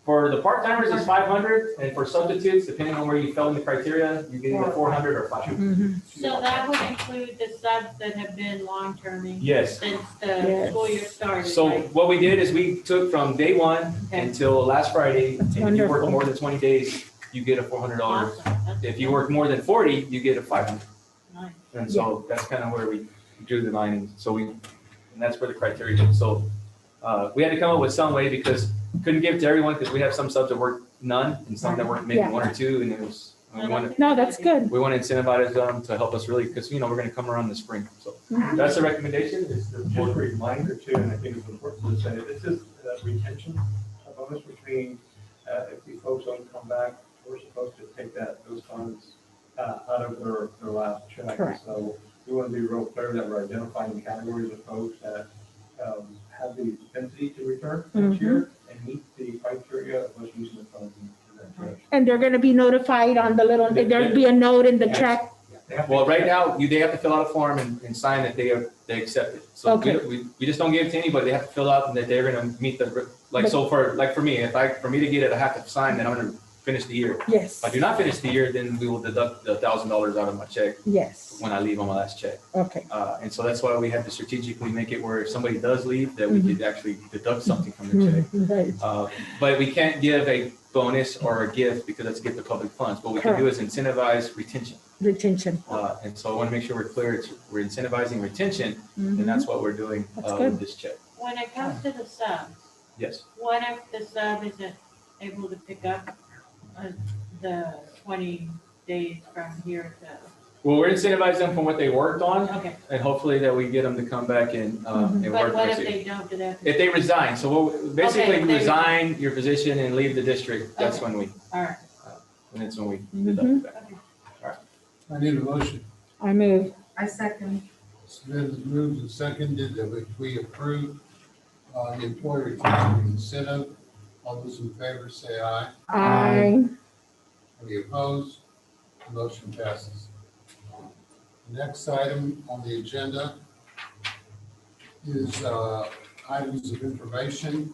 F: for the part-timers it's 500, and for substitutes, depending on where you fell in the criteria, you're getting a 400 or 500.
J: So that would include the subs that have been long-terming
F: Yes.
J: since the
E: Yes.
J: school year started,
F: So
J: right?
F: what we did is we took from day 1 until last Friday, and if you work
E: Wonderful.
F: more than 20 days, you get a $400.
J: Awesome. That's
F: If you work more than 40, you get a 500.
J: nice.
F: And so that's kind of where we drew the line. So we and that's where the criteria is. So we had to come up with some way because couldn't give to everyone because we have some subs that work none and some that work maybe
E: Yeah.
F: 1 or 2, and it was, we want
E: No, that's good.
F: to incentivize them to help us really, because, we're going to come around in the spring. So that's the recommendation.
M: Is the board reminder too, and I think it's important to say, this is retention bonus, which means if these folks don't come back, we're supposed to take those funds out of their last check.
E: Correct.
M: So we want to be real clear that we're identifying categories of folks that have the propensity to return next year and meet the criteria of us using the funds in that direction.
E: And they're gonna be notified on the little, there'll be a note in the check.
F: Well, right now, they have to fill out a form and sign that they accept it. So
E: Okay.
F: we just don't give it to anybody. They have to fill out and that they're going to meet the, so for me, for me to get it, I have to sign that I'm going to finish the year.
E: Yes,
F: If I do not finish the year, then we will deduct the $1,000 out of my check
E: yes,
F: when I leave on my last check.
E: okay.
F: And so that's why we have to strategically make it where if somebody does leave, that we could actually deduct something from their check.
E: Right.
F: But we can't give a bonus or a gift because that's a gift of public funds. What we can do is incentivize retention.
E: Retention.
F: And so I want to make sure we're clear, we're incentivizing retention, and that's what we're doing
E: That's good.
F: with this check.
J: When it comes to the subs,
F: Yes.
J: what if the sub isn't able to pick up the 20 days from here to?
F: Well, we're incentivizing them from what they worked on,
J: Okay,
F: and hopefully that we get them to come back and
J: but
F: work.
J: what if
F: with it.
J: they don't do that?
F: If they resign, so we'll basically
J: Okay, they
F: resign your position and leave the district, that's
J: Okay.
F: when we,
J: All right.
F: and that's when we deduct it back.
A: I need a motion.
E: I move.
L: I second.
A: It's been moved and seconded that we approve the employee retention incentive. All those in favor say aye.
E: I,
A: Any opposed? The motion passes. The next item on the agenda is items of information.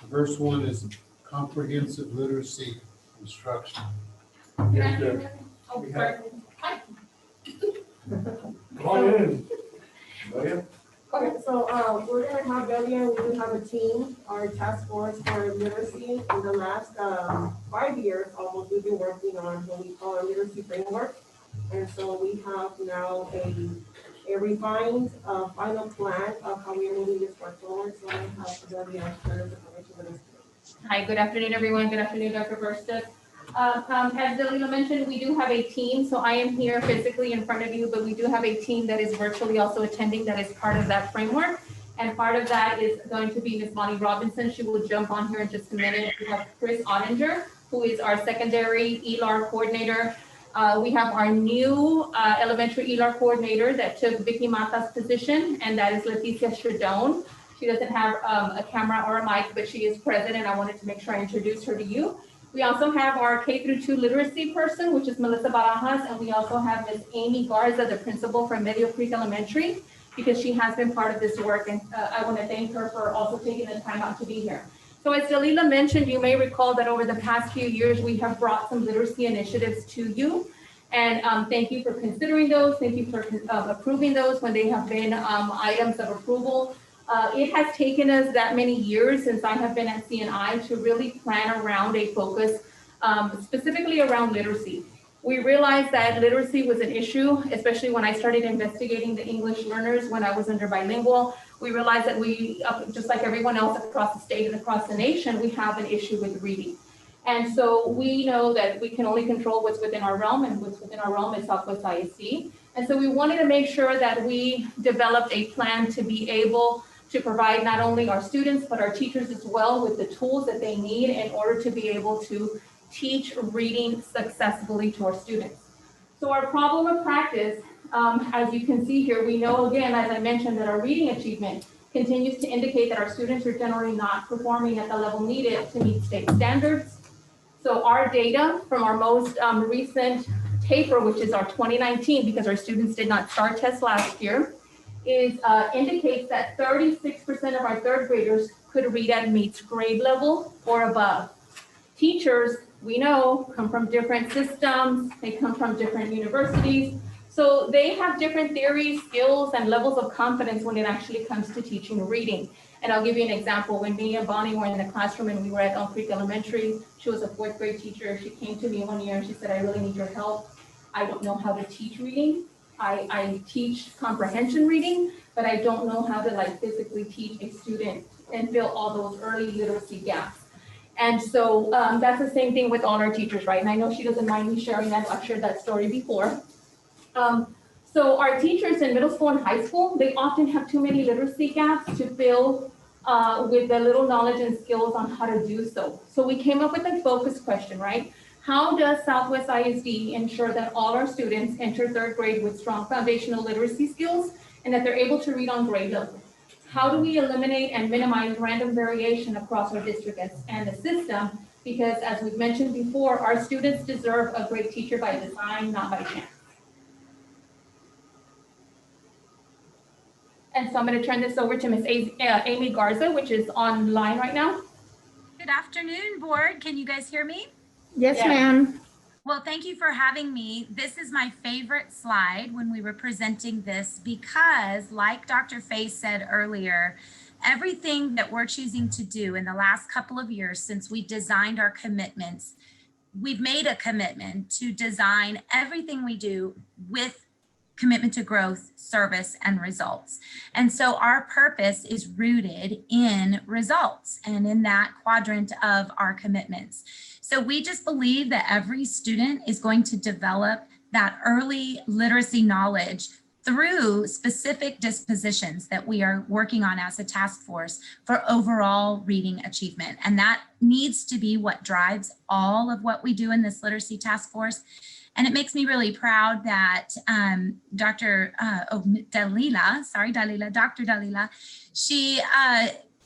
A: The first one is comprehensive literacy instruction.
M: Come on in. William?
O: Okay, so, we're gonna have Veneer, we do have a team, our task force for literacy. In the last, 5 years, almost, we've been working on what we call a literacy framework. And so we have now a refined, final plan of how we are moving this work forward. So I have Veneer share the information with us.
P: Hi, good afternoon, everyone. Good afternoon, Dr. Burstead. As Dalila mentioned, we do have a team, so I am here physically in front of you, but we do have a team that is virtually also attending that is part of that framework. And part of that is going to be Ms. Bonnie Robinson. She will jump on here in just a minute. We have Chris Ottinger, who is our secondary ELAR coordinator. We have our new elementary ELAR coordinator that took Vicky Mata's position, and that is Leticia Shadone. She doesn't have a camera or a mic, but she is present, and I wanted to make sure I introduced her to you. We also have our K-2 literacy person, which is Melissa Barajas, and we also have Ms. Amy Garza, the principal from Medio Creek Elementary, because she has been part of this work, and I want to thank her for also taking the time out to be here. So as Dalila mentioned, you may recall that over the past few years, we have brought some literacy initiatives to you. And thank you for considering those. Thank you for approving those when they have been items of approval. It has taken us that many years since I have been at CNI to really plan around a focus specifically around literacy. We realized that literacy was an issue, especially when I started investigating the English learners when I was under bilingual. We realized that we, just like everyone else across the state and across the nation, we have an issue with reading. And so we know that we can only control what's within our realm, and what's within our realm is Southwest ISD. And so we wanted to make sure that we developed a plan to be able to provide not only our students, but our teachers as well with the tools that they need in order to be able to teach reading successfully to our students. So our problem of practice, as you can see here, we know again, as I mentioned, that our reading achievement continues to indicate that our students are generally not performing at the level needed to meet state standards. So our data from our most recent paper, which is our 2019, because our students did not start tests last year, indicates that 36% of our third graders could read at meets grade level or above. Teachers, we know, come from different systems, they come from different universities, so they have different theories, skills, and levels of confidence when it actually comes to teaching reading. And I'll give you an example. When me and Bonnie were in the classroom and we were at Elm Creek Elementary, she was a 4th grade teacher. She came to me one year and she said, I really need your help. I don't know how to teach reading. I teach comprehension reading, but I don't know how to like physically teach a student and fill all those early literacy gaps. And so that's the same thing with all our teachers, right? And I know she doesn't mind me sharing that. I've shared that story before. So our teachers in middle school and high school, they often have too many literacy gaps to fill with the little knowledge and skills on how to do so. So we came up with a focus question, right? How does Southwest ISD ensure that all our students enter 3rd grade with strong foundational literacy skills and that they're able to read on grade level? How do we eliminate and minimize random variation across our district and the system? Because as we've mentioned before, our students deserve a great teacher by design, not by chance. And so I'm going to turn this over to Ms. Amy Garza, which is online right now.
Q: Good afternoon, board. Can you guys hear me?
E: Yes, ma'am.
Q: Well, thank you for having me. This is my favorite slide when we were presenting this because, like Dr. Fay said earlier, everything that we're choosing to do in the last couple of years since we designed our commitments, we've made a commitment to design everything we do with commitment to growth, service, and results. And so our purpose is rooted in results and in that quadrant of our commitments. So we just believe that every student is going to develop that early literacy knowledge through specific dispositions that we are working on as a task force for overall reading achievement. And that needs to be what drives all of what we do in this literacy task force. And it makes me really proud that Dr. Dalila, she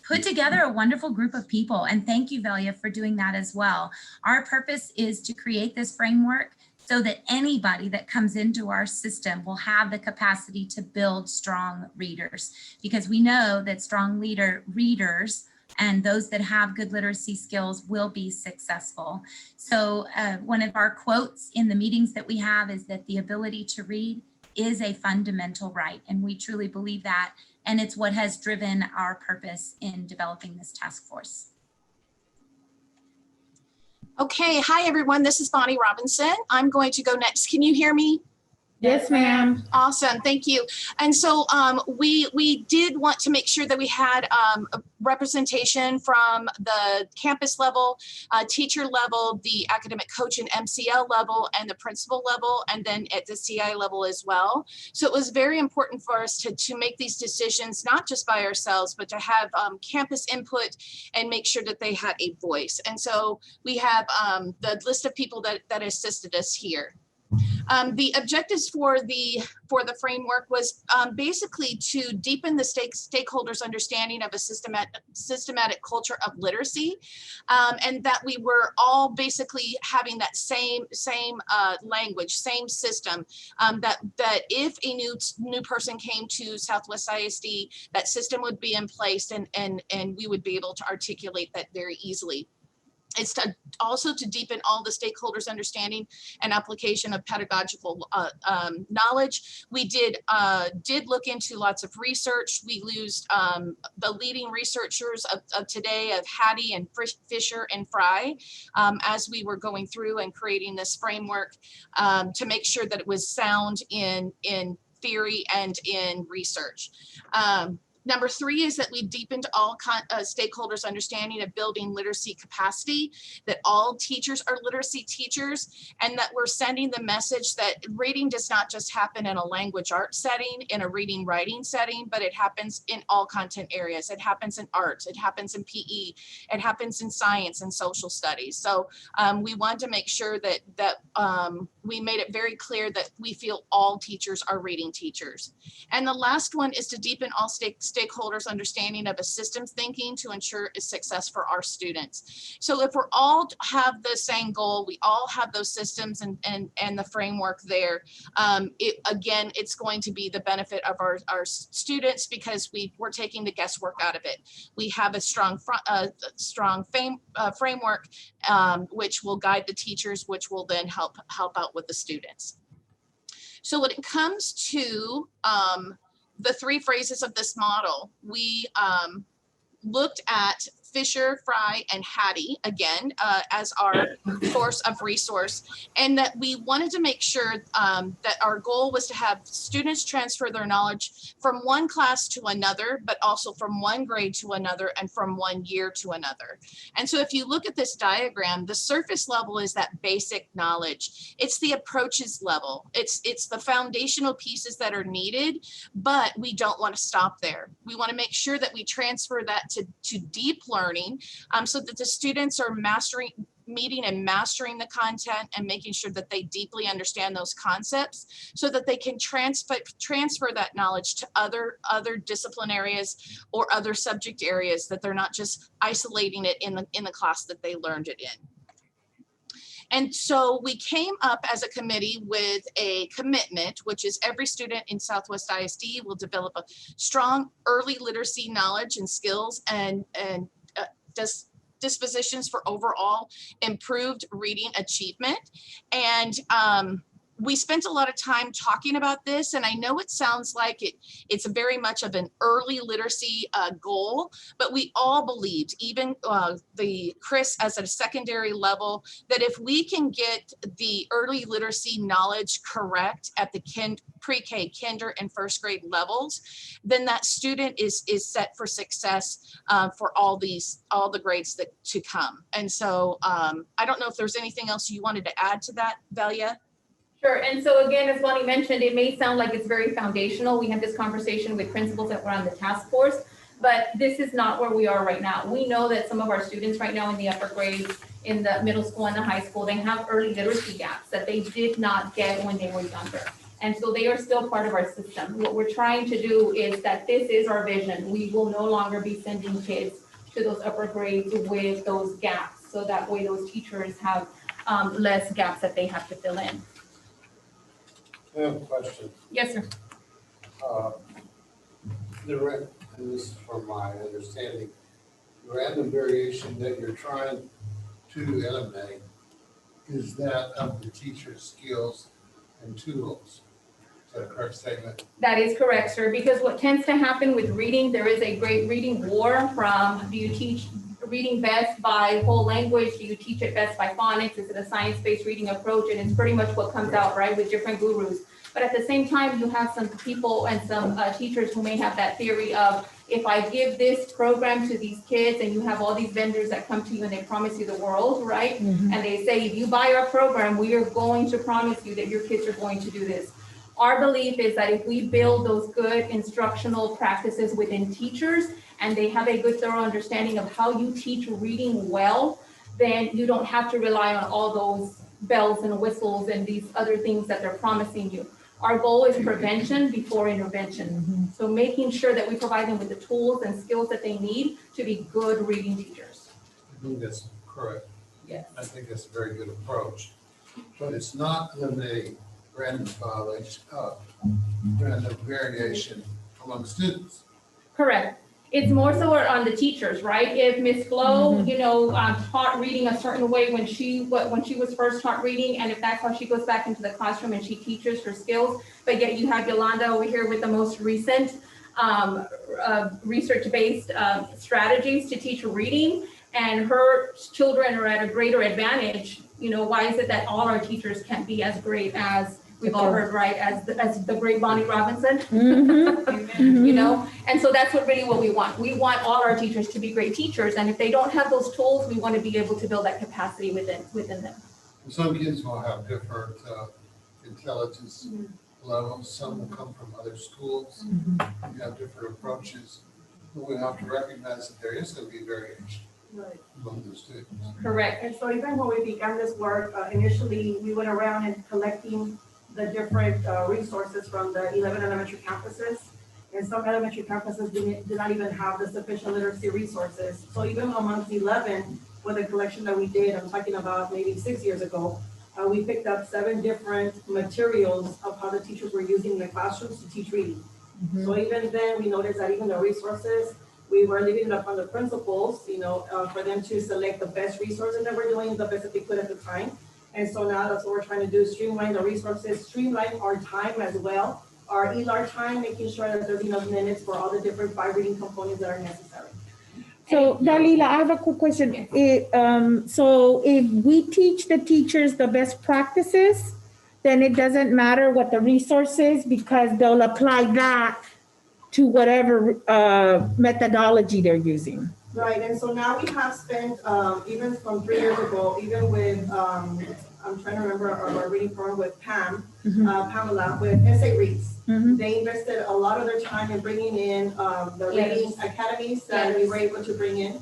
Q: put together a wonderful group of people. And thank you, Velia, for doing that as well. Our purpose is to create this framework so that anybody that comes into our system will have the capacity to build strong readers, because we know that strong readers and those that have good literacy skills will be successful. So one of our quotes in the meetings that we have is that the ability to read is a fundamental right. And we truly believe that. And it's what has driven our purpose in developing this task force.
R: Okay, hi everyone, this is Bonnie Robinson. I'm going to go next. Can you hear me?
E: Yes, ma'am.
R: Awesome, thank you. And so we did want to make sure that we had a representation from the campus level, teacher level, the academic coach and MCL level, and the principal level, and then at the CI level as well. So it was very important for us to make these decisions, not just by ourselves, but to have campus input and make sure that they had a voice. And so we have the list of people that assisted us here. The objectives for the framework was basically to deepen the stakeholders' understanding of a systematic culture of literacy, and that we were all basically having that same language, same system. That if a new person came to Southwest ISD, that system would be in place, and we would be able to articulate that very easily. It's also to deepen all the stakeholders' understanding and application of pedagogical knowledge. We did look into lots of research. We used the leading researchers of today, of Hattie and Fisher and Fry, as we were going through and creating this framework to make sure that it was sound in theory and in research. Number 3 is that we deepened all stakeholders' understanding of building literacy capacity, that all teachers are literacy teachers, and that we're sending the message that reading does not just happen in a language arts setting, in a reading writing setting, but it happens in all content areas. It happens in arts, it happens in PE, it happens in science and social studies. So we want to make sure that we made it very clear that we feel all teachers are reading teachers. And the last one is to deepen all stakeholders' understanding of a systems thinking to ensure a success for our students. So if we're all have the same goal, we all have those systems and the framework there, again, it's going to be the benefit of our students, because we're taking the guesswork out of it. We have a strong framework which will guide the teachers, which will then help out with the students. So when it comes to the 3 phases of this model, we looked at Fisher, Fry, and Hattie again as our source of resource, and that we wanted to make sure that our goal was to have students transfer their knowledge from one class to another, but also from one grade to another and from one year to another. And so if you look at this diagram, the surface level is that basic knowledge. It's the approaches level. It's the foundational pieces that are needed, but we don't want to stop there. We want to make sure that we transfer that to deep learning so that the students are meeting and mastering the content and making sure that they deeply understand those concepts so that they can transfer that knowledge to other discipline areas or other subject areas, that they're not just isolating it in the class that they learned it in. And so we came up as a committee with a commitment, which is every student in Southwest ISD will develop a strong early literacy knowledge and skills and dispositions for overall improved reading achievement. And we spent a lot of time talking about this, and I know it sounds like it's very much of an early literacy goal, but we all believed, even the Chris as a secondary level, that if we can get the early literacy knowledge correct at the pre-K, kinder, and first grade levels, then that student is set for success for all the grades to come. And so I don't know if there's anything else you wanted to add to that, Velia?
P: Sure, and so again, as Bonnie mentioned, it may sound like it's very foundational. We had this conversation with principals that were on the task force, but this is not where we are right now. We know that some of our students right now in the upper grades, in the middle school and the high school, they have early literacy gaps that they did not get when they were younger. And so they are still part of our system. What we're trying to do is that this is our vision. We will no longer be sending kids to those upper grades with those gaps. So that way those teachers have less gaps that they have to fill in.
A: I have a question.
P: Yes, sir.
A: And this is from my understanding, the random variation that you're trying to eliminate is that of the teacher's skills and tools. Is that a correct statement?
P: That is correct, sir, because what tends to happen with reading, there is a great reading war from, do you teach reading best by whole language? Do you teach it best by phonics? Is it a science-based reading approach? And it's pretty much what comes out, right, with different gurus. But at the same time, you have some people and some teachers who may have that theory of, if I give this program to these kids, and you have all these vendors that come to you and they promise you the world, right? Mm-hmm. And they say, if you buy our program, we are going to promise you that your kids are going to do this. Our belief is that if we build those good instructional practices within teachers, and they have a good thorough understanding of how you teach reading well, then you don't have to rely on all those bells and whistles and these other things that they're promising you. Our goal is prevention before intervention. Mm-hmm. So making sure that we provide them with the tools and skills that they need to be good reading teachers.
A: I think that's correct.
P: Yes.
A: I think that's a very good approach. But it's not eliminating random random variation among students.
P: Correct. It's more so on the teachers, right? If Miss Flo, you know, taught reading a certain way when she was first taught reading, and if that's how she goes back into the classroom and she teaches her skills, but yet you have Yolanda over here with the most recent research-based strategies to teach reading, and her children are at a greater advantage, you know, why is it that all our teachers can't be as great as we've all heard, right, as the great Bonnie Robinson, you know? And so that's what we want. We want all our teachers to be great teachers. And if they don't have those tools, we want to be able to build that capacity within them.
A: Some kids will have different intelligence levels. Some will come from other schools. We have different approaches. But we have to recognize that there is going to be variation.
L: Right.
A: Among the students.
P: Correct.
L: And so even when we began this work, initially we went around and collecting the different resources from the 11 elementary campuses. And some elementary campuses did not even have the sufficient literacy resources. So even amongst 11, with the collection that we did, I'm talking about maybe 6 years ago, we picked up 7 different materials of how the teachers were using in the classrooms to teach reading. So even then, we noticed that even the resources, we were leaving it up on the principals, you know, for them to select the best resources that we're doing, the best that they could at the time. And so now that's what we're trying to do, streamline the resources, streamline our time as well, our ELAR time, making sure that there's enough minutes for all the different 5 reading components that are necessary.
E: So Dalila, I have a quick question. So if we teach the teachers the best practices, then it doesn't matter what the resource is because they'll apply that to whatever methodology they're using.
L: Right, and so now we have spent, even from 3 years ago, even with, I'm trying to remember our reading program with Pamela, with Essay Reads. They invested a lot of their time in bringing in the reading academies that we were able to bring in.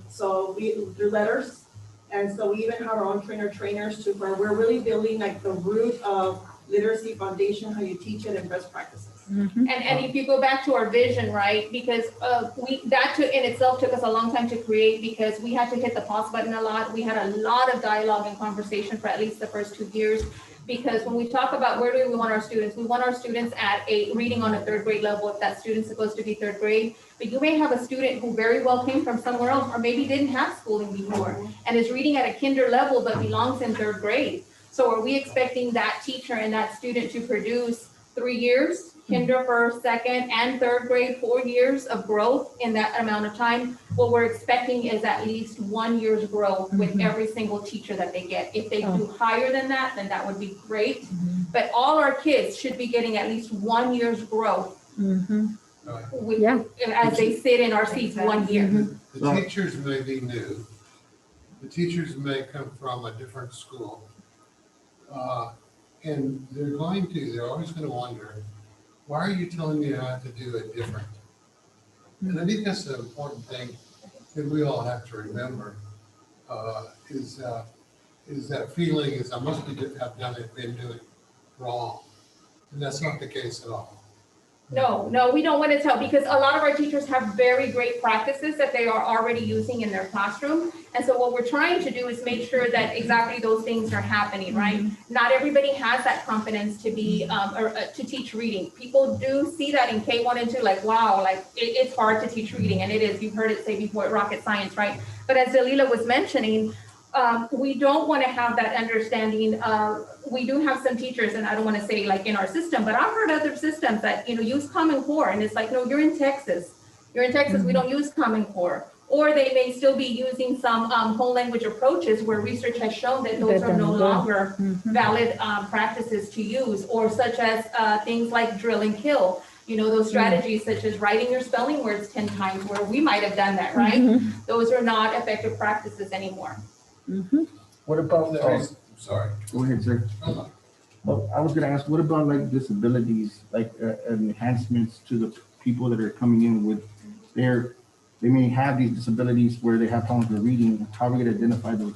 L: So we, through letters, and so we even have our own trainers to where we're really building like the root of literacy foundation, how you teach it, and best practices.
P: And if you go back to our vision, right, because that in itself took us a long time to create because we had to hit the pause button a lot. We had a lot of dialogue and conversation for at least the first 2 years. Because when we talk about where do we want our students at a reading on a 3rd grade level if that student's supposed to be 3rd grade. But you may have a student who very well came from somewhere else or maybe didn't have schooling before and is reading at a kinder level but belongs in 3rd grade. So are we expecting that teacher and that student to produce 3 years, kinder, 1st, 2nd, and 3rd grade, 4 years of growth in that amount of time? What we're expecting is at least 1 year's growth with every single teacher that they get. If they do higher than that, then that would be great. But all our kids should be getting at least 1 year's growth as they sit in our seats 1 year.
A: The teachers may be new. The teachers may come from a different school. And they're always going to wonder, why are you telling me how to do it different? And I think that's the important thing that we all have to remember, is that feeling is I must have been doing it wrong. And that's not the case at all.
P: No, we don't want to tell because a lot of our teachers have very great practices that they are already using in their classroom. And so what we're trying to do is make sure that exactly those things are happening, right? Not everybody has that confidence to be, or to teach reading. People do see that in K1 and 2, like, wow, like it's hard to teach reading. And it is, you've heard it say before, rocket science, right? But as Dalila was mentioning, we don't want to have that understanding. We do have some teachers, and I don't want to say like in our system, but I've heard other systems that, use Common Core. And it's like, no, you're in Texas. We don't use Common Core. Or they may still be using some whole language approaches where research has shown that those are no longer valid practices to use, or such as things like drill and kill. Those strategies such as writing your spelling words 10 times where we might have done that, right? Those are not effective practices anymore.
S: What about,
A: sorry.
S: Go ahead, sir. Well, I was gonna ask, what about like disabilities, like enhancements to the people that are coming in with they may have these disabilities where they have problems with reading. How are we gonna identify those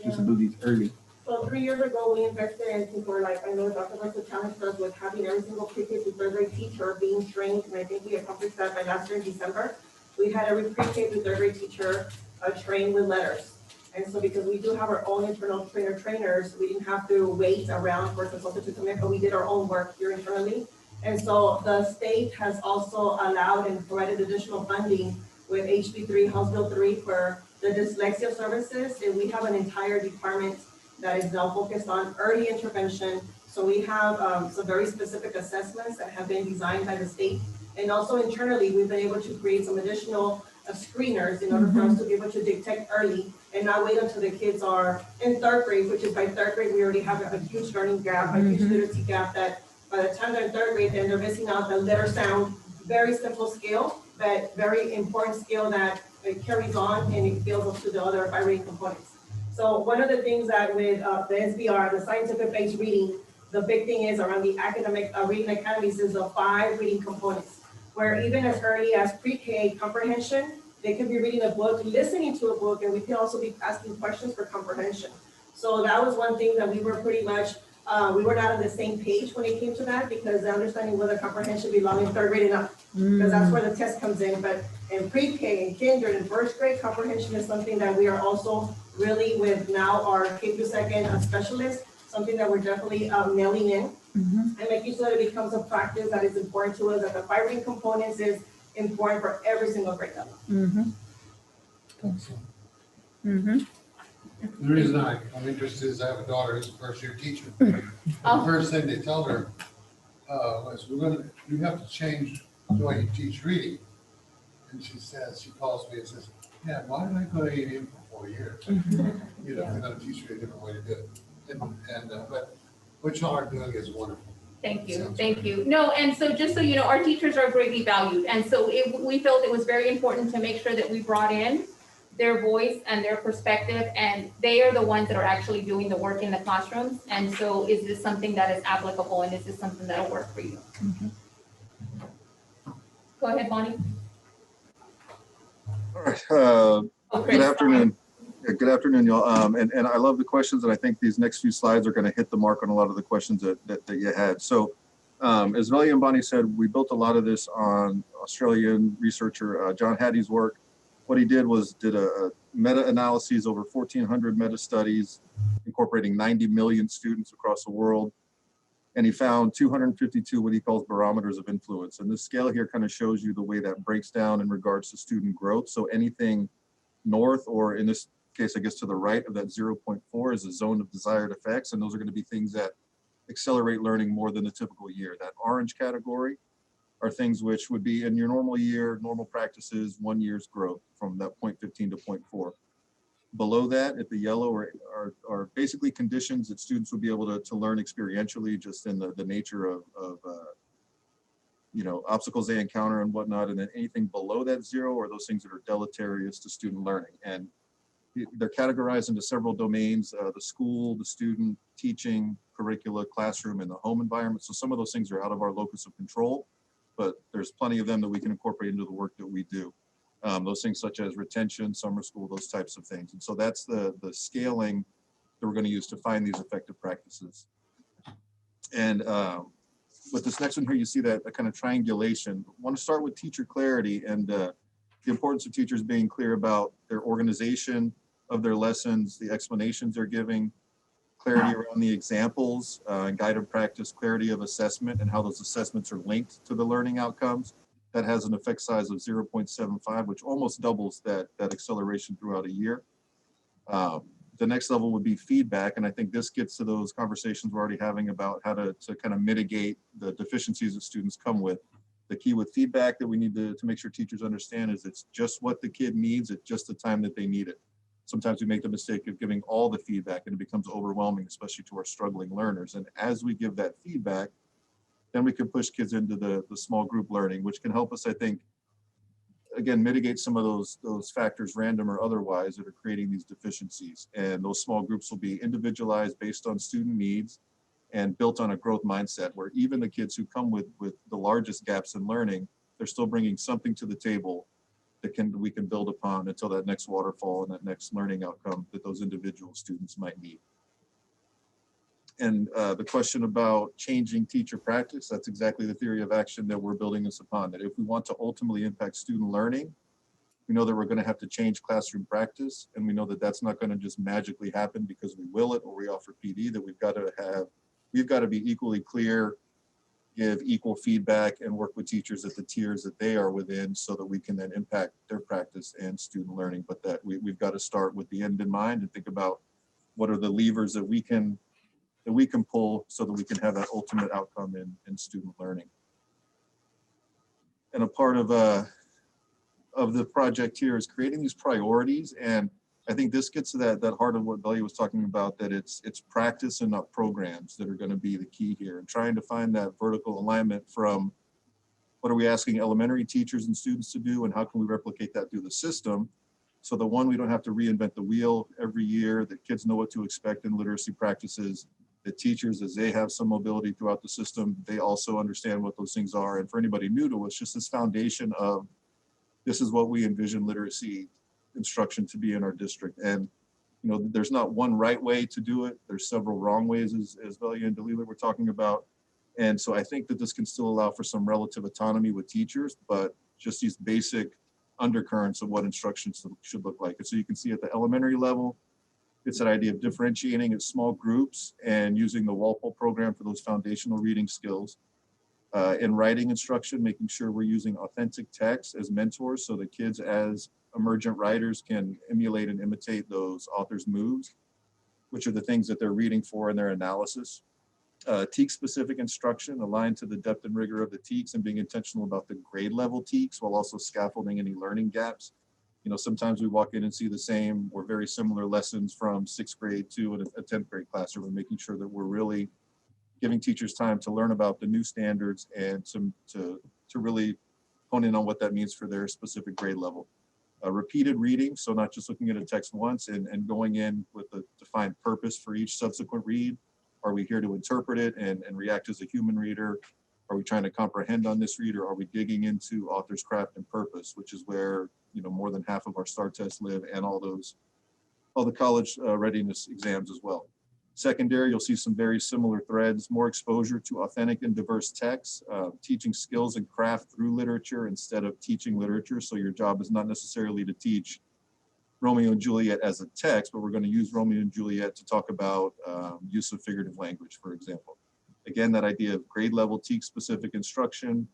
S: disabilities early?
L: So 3 years ago, we invested in things where, like, I know Dr. Russell challenged us with having every single pre-K to 3rd grade teacher being trained, and I think we accomplished that by last year in December. We had every pre-K to 3rd grade teacher trained with letters. And so because we do have our own internal trainers, we didn't have to wait around for a consultant to come in, but we did our own work here internally. And so the state has also allowed and provided additional funding with HB3, House Bill 3, for the dyslexia services. And we have an entire department that is now focused on early intervention. So we have some very specific assessments that have been designed by the state. And also internally, we've been able to create some additional screeners in order for us to be able to detect early and not wait until the kids are in 3rd grade, which is by 3rd grade, we already have a huge learning gap, a huge literacy gap, that by the time they're in 3rd grade, then they're missing out the letter sound, very simple skill, but very important skill that it carries on and it builds up to the other 5 reading components. So one of the things that with the SBR, the scientific-based reading, the big thing is around the academic reading academies is the 5 reading components, where even as early as pre-K comprehension, they could be reading a book, listening to a book, and we can also be asking questions for comprehension. So that was one thing that we were pretty much, we were not on the same page when it came to that, because the understanding whether comprehension belonged in 3rd grade and up, because that's where the test comes in. But in pre-K and kinder and 1st grade, comprehension is something that we are also really, with now our K through 2nd specialists, something that we're definitely nailing in and making sure that it becomes a practice that is important to us, that the 5 reading components is important for every single grade level.
A: The reason I'm interested is I have a daughter who's a 1st-year teacher. The first thing they tell her was, you have to change the way you teach reading. and she calls me and says, yeah, why did I go to A&M for 4 years? You know, I'm gonna teach you a different way to do it. But what y'all are doing is wonderful.
P: Thank you, thank you. No, and so just so you know, our teachers are greatly valued. And so we felt it was very important to make sure that we brought in their voice and their perspective, and they are the ones that are actually doing the work in the classrooms. And so is this something that is applicable, and is this something that'll work for you? Go ahead, Bonnie.
T: All right,
P: Okay,
T: good afternoon. Yeah, good afternoon, y'all. And I love the questions, and I think these next few slides are going to hit the mark on a lot of the questions that you had. So as Velia and Bonnie said, we built a lot of this on Australian researcher John Hattie's work. What he did was did a meta-analyses over 1,400 meta-studies incorporating 90 million students across the world. And he found 252 what he calls barometers of influence. And this scale here kind of shows you the way that breaks down in regards to student growth. So anything north, or in this case, I guess to the right of that 0.4 is a zone of desired effects. And those are going to be things that accelerate learning more than the typical year. That orange category are things which would be in your normal year, normal practices, 1 year's growth from that 0.15 to 0.4. Below that, at the yellow, are basically conditions that students will be able to learn experientially, just in the nature of you know, obstacles they encounter and whatnot. And then anything below that 0 are those things that are deleterious to student learning. And they're categorized into several domains: the school, the student, teaching, curricula, classroom, and the home environment. So some of those things are out of our locus of control, but there's plenty of them that we can incorporate into the work that we do. Those things such as retention, summer school, those types of things. And so that's the scaling that we're going to use to find these effective practices. And with this next one here, you see that kind of triangulation. I want to start with teacher clarity and the importance of teachers being clear about their organization of their lessons, the explanations they're giving, clarity around the examples, and guided practice, clarity of assessment, and how those assessments are linked to the learning outcomes. That has an effect size of 0.75, which almost doubles that acceleration throughout a year. The next level would be feedback, and I think this gets to those conversations we're already having about how to kind of mitigate the deficiencies that students come with. The key with feedback that we need to make sure teachers understand is it's just what the kid needs at just the time that they need it. Sometimes we make the mistake of giving all the feedback, and it becomes overwhelming, especially to our struggling learners. And as we give that feedback, then we can push kids into the small group learning, which can help us, I think, again, mitigate some of those factors, random or otherwise, that are creating these deficiencies. And those small groups will be individualized based on student needs and built on a growth mindset, where even the kids who come with the largest gaps in learning, they're still bringing something to the table that we can build upon until that next waterfall and that next learning outcome that those individual students might need. And the question about changing teacher practice, that's exactly the theory of action that we're building this upon. That if we want to ultimately impact student learning, we know that we're going to have to change classroom practice, and we know that that's not going to just magically happen because we will it or we offer PD. That we've got to be equally clear, give equal feedback, and work with teachers at the tiers that they are within, so that we can then impact their practice and student learning. But that we've got to start with the end in mind and think about what are the levers that we can pull so that we can have that ultimate outcome in student learning. And a part of the project here is creating these priorities. And I think this gets to that heart of what Velia was talking about, that it's practice and not programs that are going to be the key here, and trying to find that vertical alignment from what are we asking elementary teachers and students to do, and how can we replicate that through the system, so that one, we don't have to reinvent the wheel every year, that kids know what to expect in literacy practices, the teachers, as they have some mobility throughout the system, they also understand what those things are. And for anybody new to us, just this foundation of this is what we envision literacy instruction to be in our district. And you know, there's not one right way to do it. There's several wrong ways, as Velia and Dalila were talking about. And so I think that this can still allow for some relative autonomy with teachers, but just these basic undercurrents of what instruction should look like. And so you can see at the elementary level, it's that idea of differentiating in small groups and using the Walpole program for those foundational reading skills. In writing instruction, making sure we're using authentic text as mentors, so that kids as emergent writers can emulate and imitate those authors' moves, which are the things that they're reading for in their analysis. Teak-specific instruction aligned to the depth and rigor of the teaks and being intentional about the grade level teaks while also scaffolding any learning gaps. You know, sometimes we walk in and see the same or very similar lessons from 6th grade to a 10th grade classroom, and making sure that we're really giving teachers time to learn about the new standards and to really hone in on what that means for their specific grade level. Repeated reading, so not just looking at a text once and going in with a defined purpose for each subsequent read. Are we here to interpret it and react as a human reader? Are we trying to comprehend on this read, or are we digging into author's craft and purpose, which is where, you know, more than half of our STAR tests live, and all the college readiness exams as well. Secondary, you'll see some very similar threads, more exposure to authentic and diverse texts, teaching skills and craft through literature instead of teaching literature. So your job is not necessarily to teach Romeo and Juliet as a text, but we're going to use Romeo and Juliet to talk about use of figurative language, for example. Again, that idea of grade level teak specific instruction,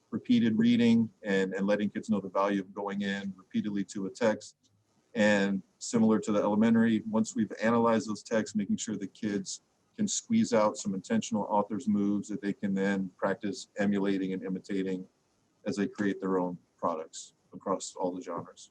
T: repeated reading, and letting kids know the value of going in repeatedly to a text. And similar to the elementary, once we've analyzed those texts, making sure the kids can squeeze out some intentional author's moves that they can then practice emulating and imitating as they create their own products across all the genres.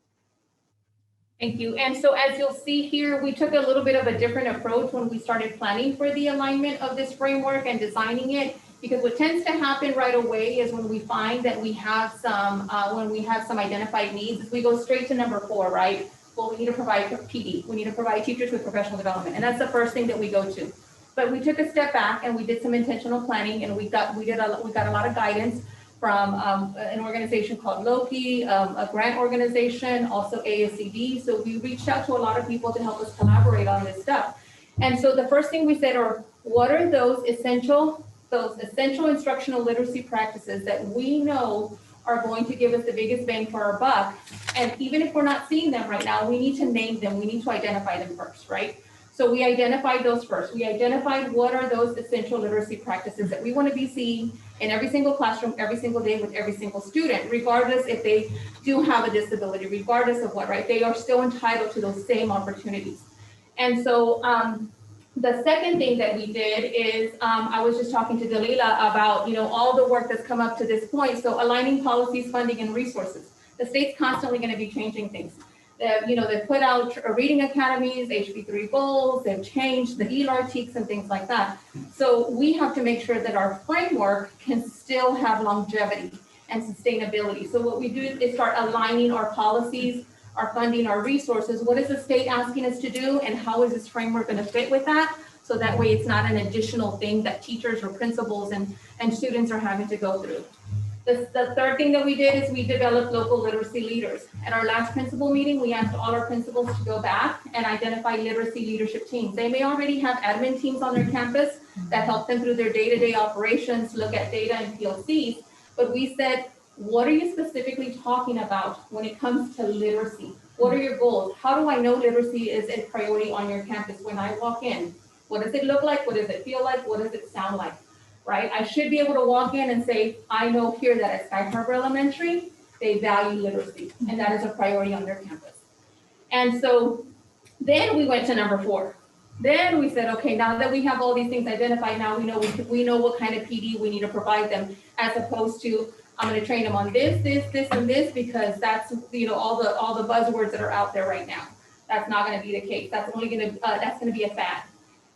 P: Thank you. And so as you'll see here, we took a little bit of a different approach when we started planning for the alignment of this framework and designing it, because what tends to happen right away is when we find that we have some identified needs, is we go straight to number 4, right? Well, we need to provide PD. We need to provide teachers with professional development. And that's the first thing that we go to. But we took a step back and we did some intentional planning, and we got a lot of guidance from an organization called Loki, a grant organization, also ASCD. So we reached out to a lot of people to help us collaborate on this stuff. And so the first thing we said are, what are those essential instructional literacy practices that we know are going to give us the biggest bang for our buck? And even if we're not seeing them right now, we need to name them. We need to identify them first, right? So we identified those first. We identified what are those essential literacy practices that we want to be seeing in every single classroom, every single day with every single student, regardless if they do have a disability, regardless of what, right? They are still entitled to those same opportunities. And so the second thing that we did is, I was just talking to Dalila about, you know, all the work that's come up to this point. So aligning policies, funding, and resources. The state's constantly going to be changing things. They've put out reading academies, HB3 goals, they've changed the ELARTICs and things like that. So we have to make sure that our framework can still have longevity and sustainability. So what we do is start aligning our policies, our funding, our resources. What is the state asking us to do, and how is this framework going to fit with that? So that way it's not an additional thing that teachers or principals and students are having to go through. The third thing that we did is we developed local literacy leaders. At our last principal meeting, we asked all our principals to go back and identify literacy leadership teams. They may already have admin teams on their campus that help them through their day-to-day operations, look at data and PLCs, but we said, what are you specifically talking about when it comes to literacy? What are your goals? How do I know literacy is a priority on your campus when I walk in? What does it look like? What does it feel like? What does it sound like? Right? I should be able to walk in and say, I know here that at Sky Harbor Elementary, they value literacy, and that is a priority on their campus. And so then we went to number 4. Then we said, okay, now that we have all these things identified, now we know what kind of PD we need to provide them, as opposed to, I'm going to train them on this, and this, because that's, you know, all the buzzwords that are out there right now. That's not going to be the case. That's only going to that's going to be a fad.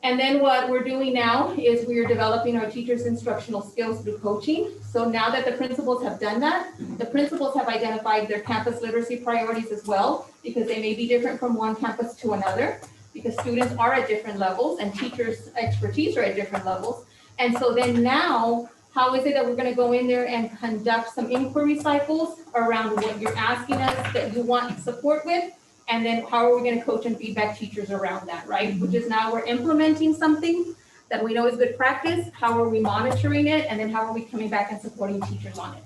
P: And then what we're doing now is we are developing our teachers' instructional skills through coaching. So now that the principals have done that, the principals have identified their campus literacy priorities as well, because they may be different from one campus to another, because students are at different levels and teachers' expertise are at different levels. And so then now, how is it that we're going to go in there and conduct some inquiry cycles around what you're asking us that you want support with? And then how are we going to coach and feedback teachers around that, right? Which is now we're implementing something that we know is good practice. How are we monitoring it? And then how are we coming back and supporting teachers on it?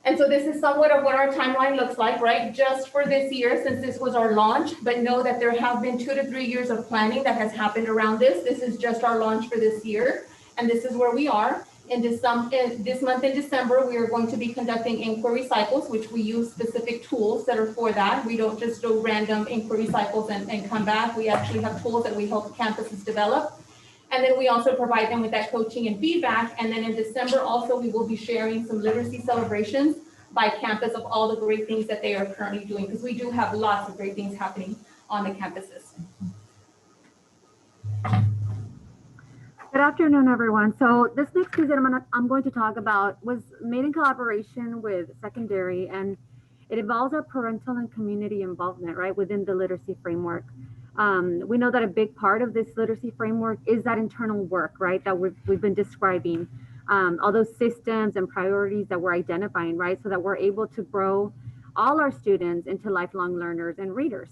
P: And so this is somewhat of what our timeline looks like, right? Just for this year, since this was our launch, but know that there have been 2 to 3 years of planning that has happened around this. This is just our launch for this year. And this is where we are. This month in December, we are going to be conducting inquiry cycles, which we use specific tools that are for that. We don't just do random inquiry cycles and come back. We actually have tools that we help campuses develop. And then we also provide them with that coaching and feedback. And then in December also, we will be sharing some literacy celebrations by campus of all the great things that they are currently doing, because we do have lots of great things happening on the campuses.
U: Good afternoon, everyone. So this next piece that I'm going to talk about was made in collaboration with secondary, and it involves our parental and community involvement, right, within the literacy framework. We know that a big part of this literacy framework is that internal work, right, that we've been describing, all those systems and priorities that we're identifying, right, so that we're able to grow all our students into lifelong learners and readers.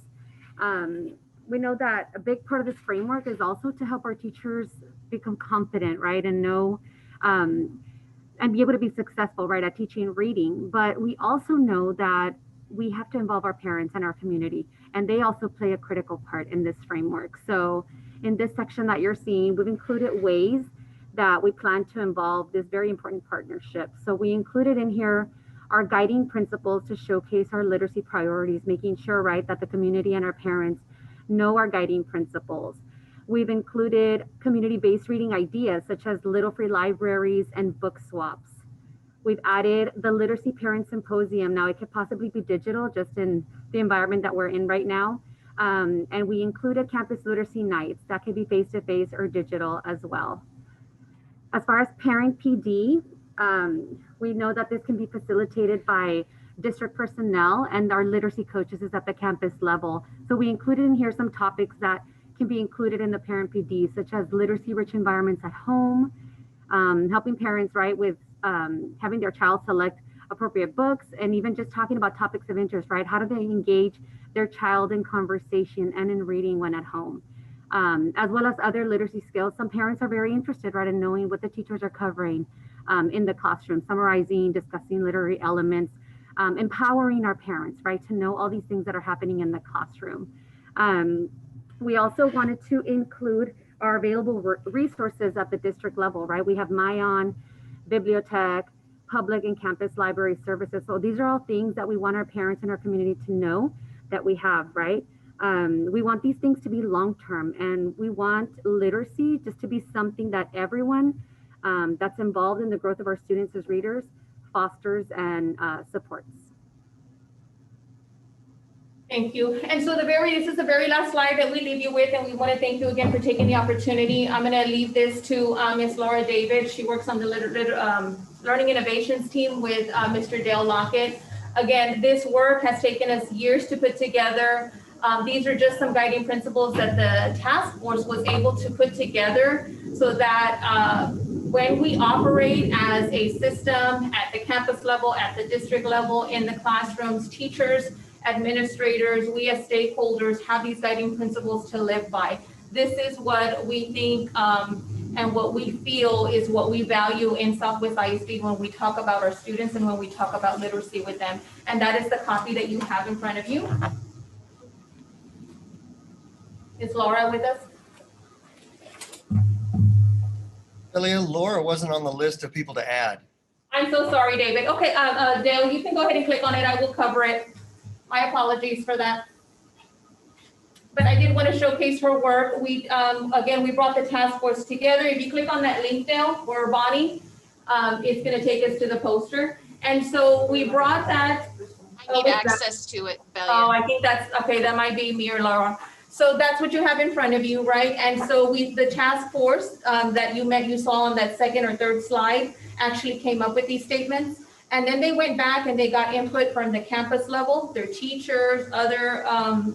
U: We know that a big part of this framework is also to help our teachers become confident, right, and know and be able to be successful, right, at teaching reading. But we also know that we have to involve our parents and our community, and they also play a critical part in this framework. So in this section that you're seeing, we've included ways that we plan to involve this very important partnership. So we included in here our guiding principles to showcase our literacy priorities, making sure, right, that the community and our parents know our guiding principles. We've included community-based reading ideas such as little free libraries and book swaps. We've added the Literacy Parent Symposium. Now it could possibly be digital just in the environment that we're in right now. And we included campus literacy nights that could be face-to-face or digital as well. As far as parent PD, we know that this can be facilitated by district personnel and our literacy coaches is at the campus level. So we included in here some topics that can be included in the parent PD, such as literacy-rich environments at home, helping parents, right, with having their child select appropriate books, and even just talking about topics of interest, right? How do they engage their child in conversation and in reading when at home? As well as other literacy skills. Some parents are very interested, right, in knowing what the teachers are covering in the classroom, summarizing, discussing literary elements, empowering our parents, right, to know all these things that are happening in the classroom. We also wanted to include our available resources at the district level, right? We have MyOn, Bibliotech, public and campus library services. So these are all things that we want our parents and our community to know that we have, right? We want these things to be long-term, and we want literacy just to be something that everyone that's involved in the growth of our students as readers fosters and supports.
P: Thank you. And so this is the very last slide that we leave you with, and we want to thank you again for taking the opportunity. I'm going to leave this to Ms. Laura David. She works on the Learning Innovations team with Mr. Dale Lockett. Again, this work has taken us years to put together. These are just some guiding principles that the task force was able to put together so that when we operate as a system at the campus level, at the district level, in the classrooms, teachers, administrators, we as stakeholders have these guiding principles to live by. This is what we think and what we feel is what we value in Southwest ISD when we talk about our students and when we talk about literacy with them. And that is the copy that you have in front of you. Is Laura with us?
V: Elia, Laura wasn't on the list of people to add.
P: I'm so sorry, David. Okay, Dale, you can go ahead and click on it. I will cover it. My apologies for that. But I did want to showcase her work. We, again, we brought the task force together. If you click on that link, Dale, or Bonnie, it's going to take us to the poster. And so we brought that.
R: I need access to it, Belia.
P: Oh, I think that's, okay, that might be me or Laura. So that's what you have in front of you, right? And so the task force that you saw on that second or third slide actually came up with these statements. And then they went back and they got input from the campus level, their teachers, other,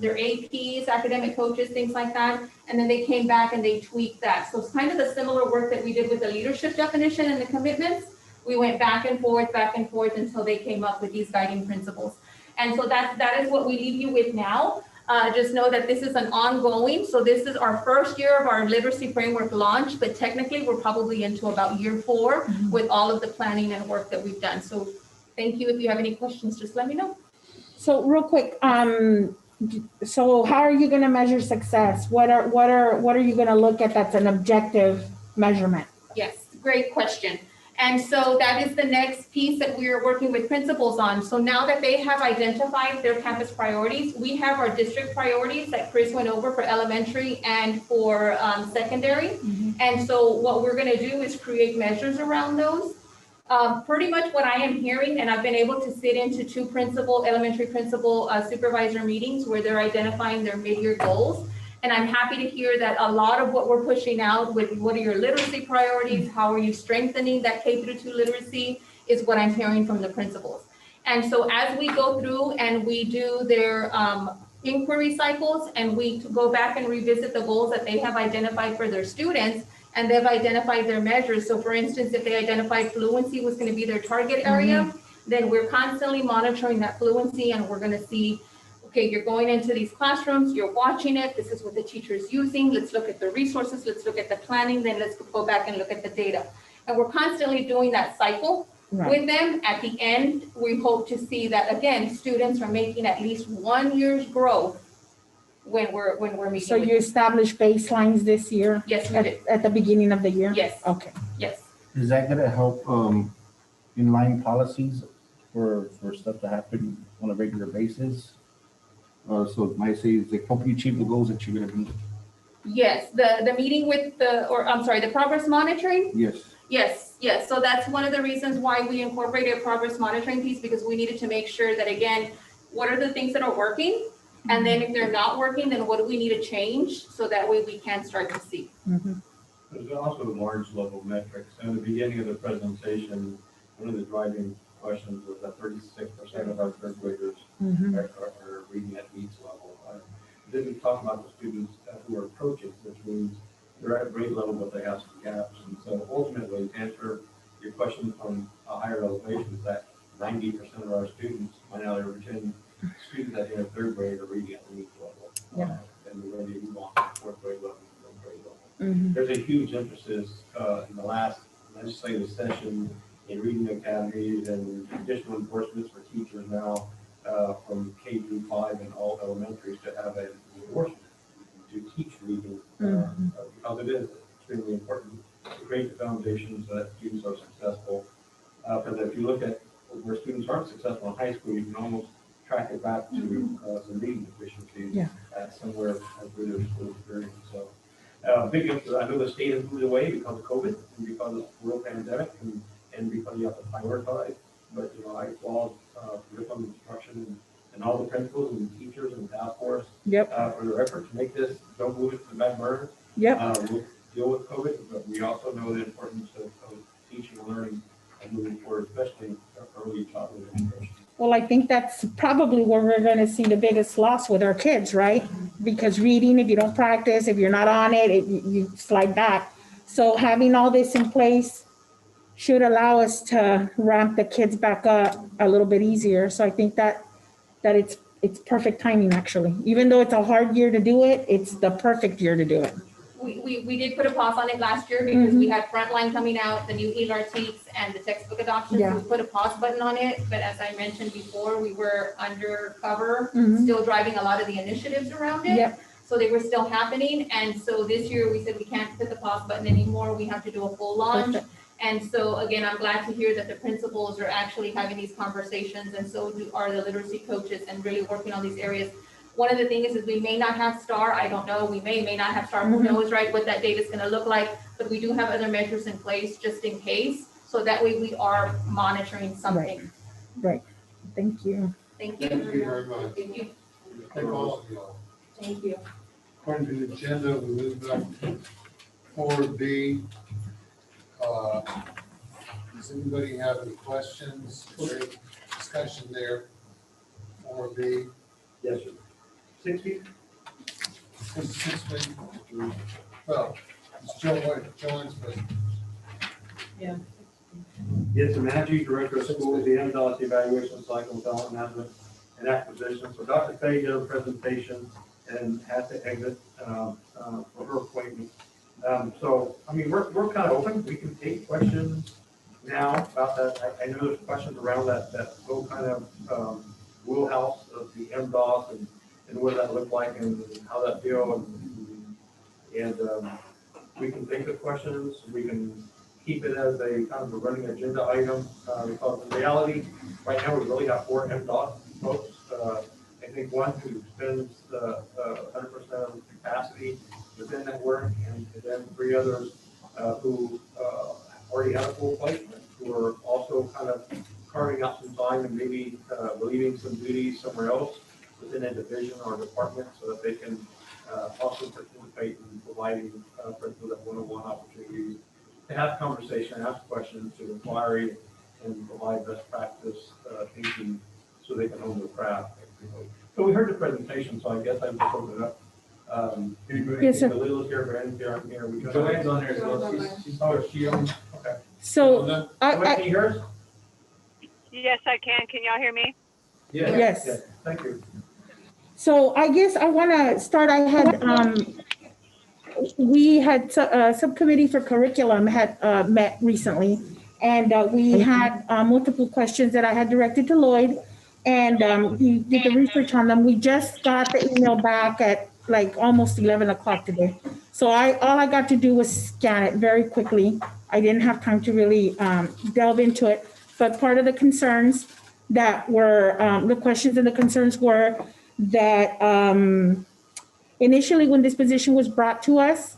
P: their APs, academic coaches, things like that. And then they came back and they tweaked that. So it's kind of the similar work that we did with the leadership definition and the commitments. We went back and forth until they came up with these guiding principles. And so that is what we leave you with now. Just know that this is an ongoing, so this is our first year of our literacy framework launch, but technically we're probably into about year 4 with all of the planning and work that we've done. So thank you. If you have any questions, just let me know.
E: So real quick, so how are you going to measure success? What are you going to look at that's an objective measurement?
P: Yes, great question. And so that is the next piece that we are working with principals on. So now that they have identified their campus priorities, we have our district priorities that Chris went over for elementary and for secondary. And so what we're gonna do is create measures around those. Pretty much what I am hearing, and I've been able to sit into two elementary principal supervisor meetings where they're identifying their mid-year goals. And I'm happy to hear that a lot of what we're pushing out with what are your literacy priorities, how are you strengthening that K-2 literacy is what I'm hearing from the principals. And so as we go through and we do their inquiry cycles and we go back and revisit the goals that they have identified for their students, and they've identified their measures. So for instance, if they identified fluency was going to be their target area, then we're constantly monitoring that fluency and we're going to see, okay, you're going into these classrooms, you're watching it, this is what the teacher is using, let's look at the resources, let's look at the planning, then let's go back and look at the data. And we're constantly doing that cycle with them. At the end, we hope to see that, again, students are making at least 1 year's growth when we're meeting.
E: So you established baselines this year?
P: Yes, we did.
E: At the beginning of the year?
P: Yes.
E: Okay.
P: Yes.
S: Is that gonna help inline policies for stuff to happen on a regular basis? So it might say, they help you achieve the goals that you're gonna meet.
P: Yes, the meeting with the progress monitoring?
S: Yes.
P: Yes. So that's one of the reasons why we incorporated a progress monitoring piece, because we needed to make sure that, again, what are the things that are working? And then if they're not working, then what do we need to change? So that way we can start to see.
M: There's also large level metrics. In the beginning of the presentation, one of the driving questions was that 36% of our third graders are reading at needs level. Then we talk about the students who are approaching, which means they're at grade level, but they have some gaps. And so ultimately, to answer your question from a higher elevation, is that 90% of our students, one out of every 10 students that in third grade are reading at the needs level. And we're ready to move on to fourth grade level and fifth grade level. There's a huge emphasis in the last legislative session in reading academies and additional enforcements for teachers now from K through 5 and all elementaries to have an enforcement to teach reading because it is extremely important to create the foundations so that students are successful. Because if you look at where students aren't successful in high school, you can almost track it back to some reading deficiencies somewhere through their school experience. So big emphasis. I know the state has moved away because of COVID and because of the world pandemic and because you have to prioritize. But I applaud curriculum instruction and all the principals and teachers and task force for their effort to make this. Don't move it to the back burner. We'll deal with COVID, but we also know the importance of teaching and learning and moving forward, especially early childhood education.
E: Well, I think that's probably where we're going to see the biggest loss with our kids, right? Because reading, if you don't practice, if you're not on it, you slide back. So having all this in place should allow us to ramp the kids back up a little bit easier. So I think that it's perfect timing, actually. Even though it's a hard year to do it, it's the perfect year to do it.
P: We did put a pause on it last year because we had Frontline coming out, the new ELRTs and the textbook adoption. So we put a pause button on it. But as I mentioned before, we were undercover, still driving a lot of the initiatives around it. So they were still happening. And so this year we said we can't put the pause button anymore. We have to do a full launch. And so again, I'm glad to hear that the principals are actually having these conversations, and so are the literacy coaches, and really working on these areas. One of the things is we may not have STAR. I don't know. We may not have STAR. Who knows, right, what that data is going to look like. But we do have other measures in place just in case. So that way we are monitoring something.
E: Right. Thank you.
P: Thank you.
A: Thank you very much.
P: Thank you.
A: Thank all of y'all.
P: Thank you.
A: According to the agenda, we move up to 4B. Does anybody have any questions or any discussion there? 4B.
M: Yes, sir. 60?
A: Well, it's Joanne's question.
J: Yeah.
M: Yes, the managing director of schools, the MDOT evaluation cycle, talent management, and acquisition. So Dr. Fay did a presentation and had to exit for her appointment. So, I mean, we're kind of open. We can take questions now about that. I know there's questions around that whole kind of wheelhouse of the MDOT and what that looked like and how that feel. And we can take the questions. We can keep it as a kind of a running agenda item, because in reality, right now, we really have 4 MDOT folks. I think one who spends 100% of the capacity within that work, and then 3 others who already have a full placement, who are also kind of carving out some time and maybe relieving some duties somewhere else within a division or department, so that they can also participate in providing principals that one-on-one opportunities to have conversation, ask questions, to inquiry, and provide best practice thinking so they can own their craft. So we heard the presentation, so I guess I just open it up.
E: Yes, sir.
M: Lila's here, Brandon's here, I'm here.
F: Joanne's on there as well. She's on.
M: Okay.
E: So,
M: Joanne, can you hear us?
B: Yes, I can. Can y'all hear me?
E: Yes.
M: Thank you.
E: So I guess I want to start. I had, we had a subcommittee for curriculum had met recently, and we had multiple questions that I had directed to Lloyd, and he did the research on them. We just got the email back at like almost 11 o'clock today. So all I got to do was scan it very quickly. I didn't have time to really delve into it, but part of the concerns that were, the questions and the concerns were that initially when this position was brought to us,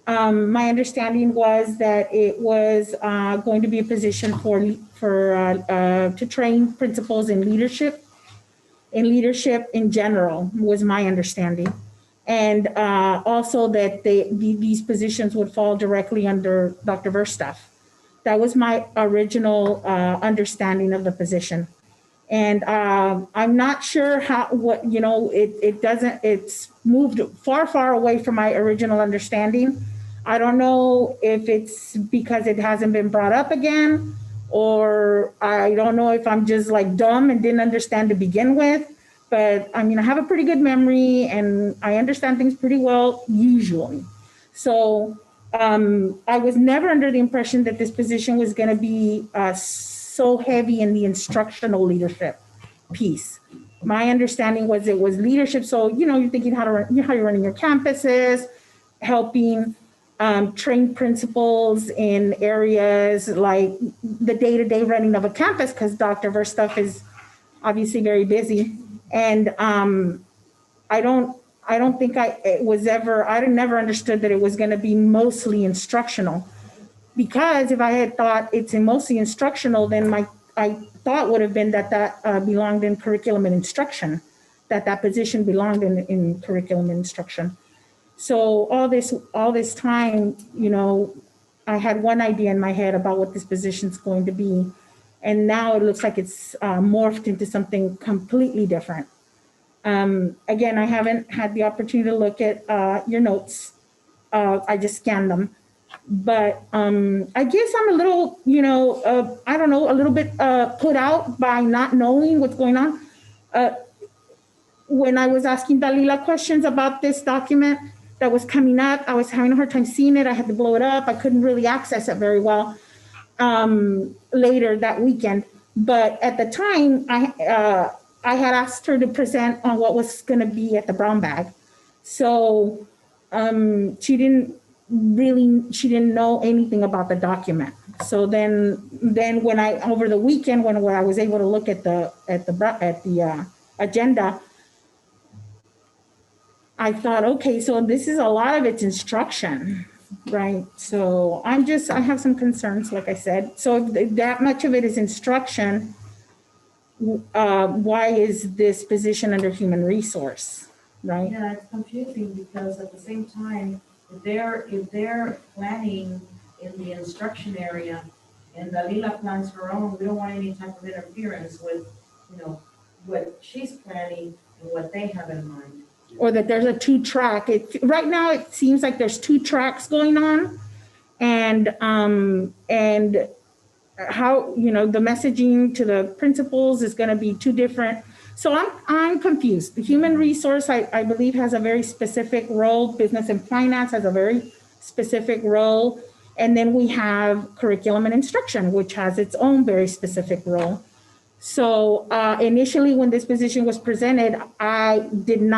E: my understanding was that it was going to be a position to train principals in leadership in general was my understanding. And also that these positions would fall directly under Dr. Verstaff. That was my original understanding of the position. And I'm not sure it's moved far away from my original understanding. I don't know if it's because it hasn't been brought up again, or I don't know if I'm just like dumb and didn't understand to begin with. But I mean, I have a pretty good memory and I understand things pretty well usually. So I was never under the impression that this position was going to be so heavy in the instructional leadership piece. My understanding was it was leadership. So, you're thinking how you're running your campuses, helping train principals in areas like the day-to-day running of a campus, because Dr. Verstuff is obviously very busy. And I never understood that it was going to be mostly instructional. Because if I had thought it's mostly instructional, then I thought would have been that belonged in curriculum and instruction, that position belonged in curriculum and instruction. So all this time, I had one idea in my head about what this position's going to be. And now it looks like it's morphed into something completely different. Again, I haven't had the opportunity to look at your notes. I just scanned them. But I guess I'm a little, a little bit put out by not knowing what's going on. When I was asking Dalila questions about this document that was coming up, I was having a hard time seeing it. I had to blow it up. I couldn't really access it very well later that weekend. But at the time, I had asked her to present on what was going to be at the brown bag. So she didn't know anything about the document. So then when over the weekend when I was able to look at the agenda, I thought, okay, so this is a lot of it's instruction, right? So I have some concerns, like I said. So if that much of it is instruction, why is this position under human resource, right?
C: Yeah, it's confusing because at the same time, if they're planning in the instruction area and Dalila plans her own, we don't want any type of interference with, what she's planning and what they have in mind.
E: Or that there's a 2-track. Right now it seems like there's 2 tracks going on, and how the messaging to the principals is going to be 2 different. So I'm confused. The human resource, I believe, has a very specific role. Business and finance has a very specific role. And then we have curriculum and instruction, which has its own very specific role. So initially when this position was presented, I didn't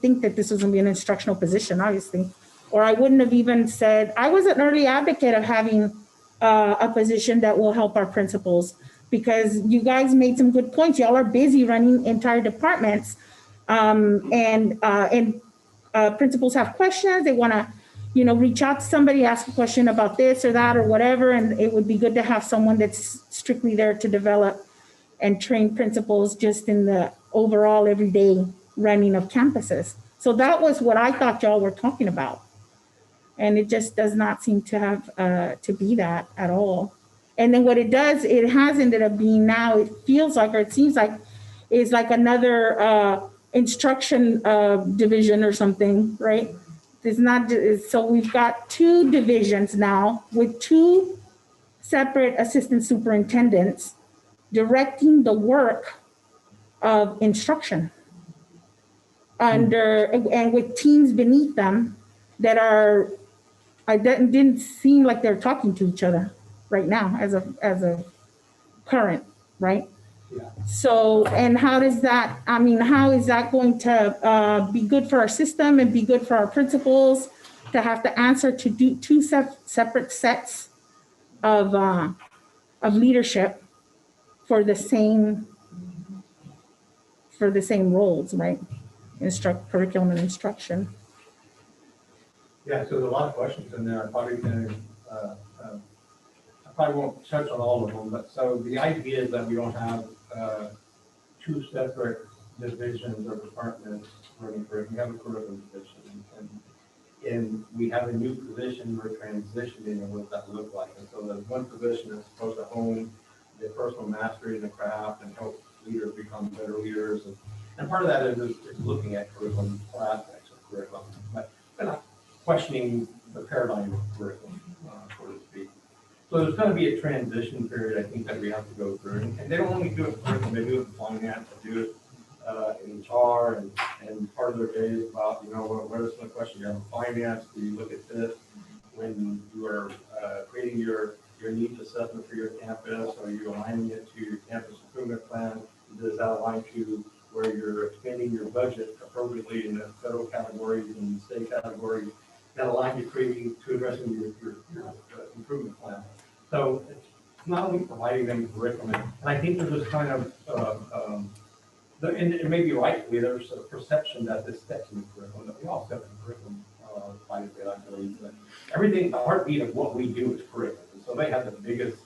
E: think that this was going to be an instructional position, obviously. or I wouldn't have even said, I was an early advocate of having a position that will help our principals, because you guys made some good points. Y'all are busy running entire departments. And principals have questions. They want to, reach out to somebody, ask a question about this or that or whatever. And it would be good to have someone that's strictly there to develop and train principals just in the overall everyday running of campuses. So that was what I thought y'all were talking about. And it just does not seem to have to be that at all. And then what it does, it has ended up being now, it feels like, or it seems like, is like another instruction division or something, right? It's not, so we've got 2 divisions now with 2 separate assistant superintendents directing the work of instruction under, and with teams beneath them that are, I didn't seem like they're talking to each other right now as a current, right?
H: Yeah.
E: So, and how is that going to be good for our system and be good for our principals to have to answer to do 2 separate sets of leadership for the same roles, right? Curriculum and instruction.
M: Yeah, so there's a lot of questions in there. I probably won't touch on all of them, but so the idea is that we don't have 2 separate divisions or departments running for it. We have a curriculum division, and we have a new position we're transitioning, and what that look like. And so there's one position that's supposed to hone the personal mastery in the craft and help leaders become better leaders. And part of that is looking at curriculum aspects of curriculum, but not questioning the paradigm of curriculum, so to speak. So there's going to be a transition period, I think, that we have to go through. And they don't only do it in curriculum, they do it in finance, they do it in HR, and part of their day is about, what are some of the questions you have in finance? Do you look at this when you are creating your needs assessment for your campus? Are you aligning it to your campus improvement plan? Does that align to where you're expanding your budget appropriately in the federal categories and state categories that align to addressing your improvement plan? So it's not only providing them curriculum, and I think there's this kind of, and it may be rightly, there's a perception that this steps in the curriculum, that we all step in the curriculum quite a bit, I believe. But everything, the heartbeat of what we do is curriculum. And so they have the biggest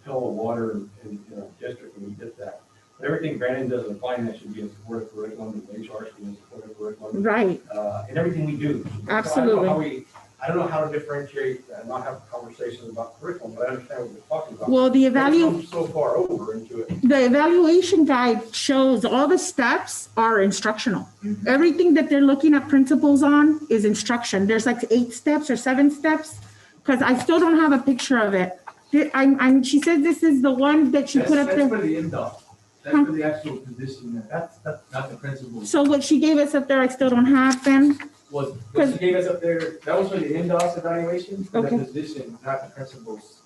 M: pill of water in our district, and we get that. But everything Brandon does in finance should be in support of curriculum, and HR should be in support of curriculum.
E: Right.
M: And everything we do.
E: Absolutely.
M: So I don't know how to differentiate and not have conversations about curriculum, but I understand what we're talking about.
E: Well,
M: So far over into it.
E: The evaluation guide shows all the steps are instructional.
M: Mm-hmm.
E: Everything that they're looking at principles on is instruction. There's like 8 steps or 7 steps, because I still don't have a picture of it. She said this is the one that she put up there.
K: That's for the indoor. That's for the actual position. That's not the principal.
E: So what she gave us up there, I still don't have then.
K: What she gave us up there, that was for the indoors evaluation, for
E: Okay.
K: the position, not the principals.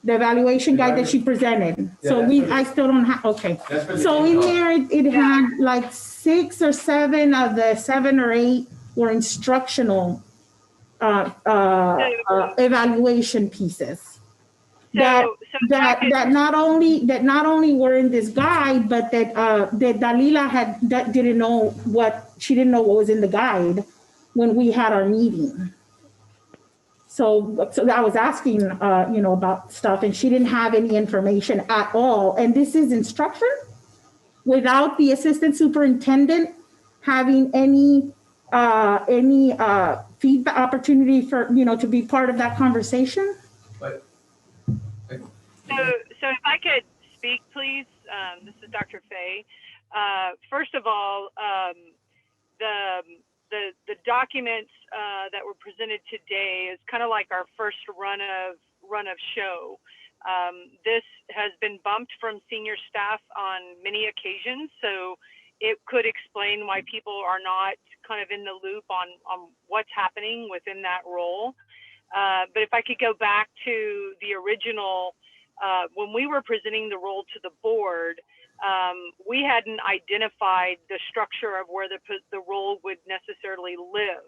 E: The evaluation guide that she presented. So I still don't have, okay.
K: That's for the
E: So in
K: indoor.
E: there, it had like 6 or 7 of the 7 or 8 were instructional evaluation pieces. That not only were in this guide, but that Dalila didn't know what was in the guide when we had our meeting. So I was asking, about stuff, and she didn't have any information at all. And this is instruction without the assistant superintendent having any feedback opportunity for, to be part of that conversation.
K: But
B: So if I could speak, please. This is Dr. Fay. First of all, the documents that were presented today is kind of like our first run of show. This has been bumped from senior staff on many occasions, so it could explain why people are not kind of in the loop on what's happening within that role. But if I could go back to the original, when we were presenting the role to the board, we hadn't identified the structure of where the role would necessarily live.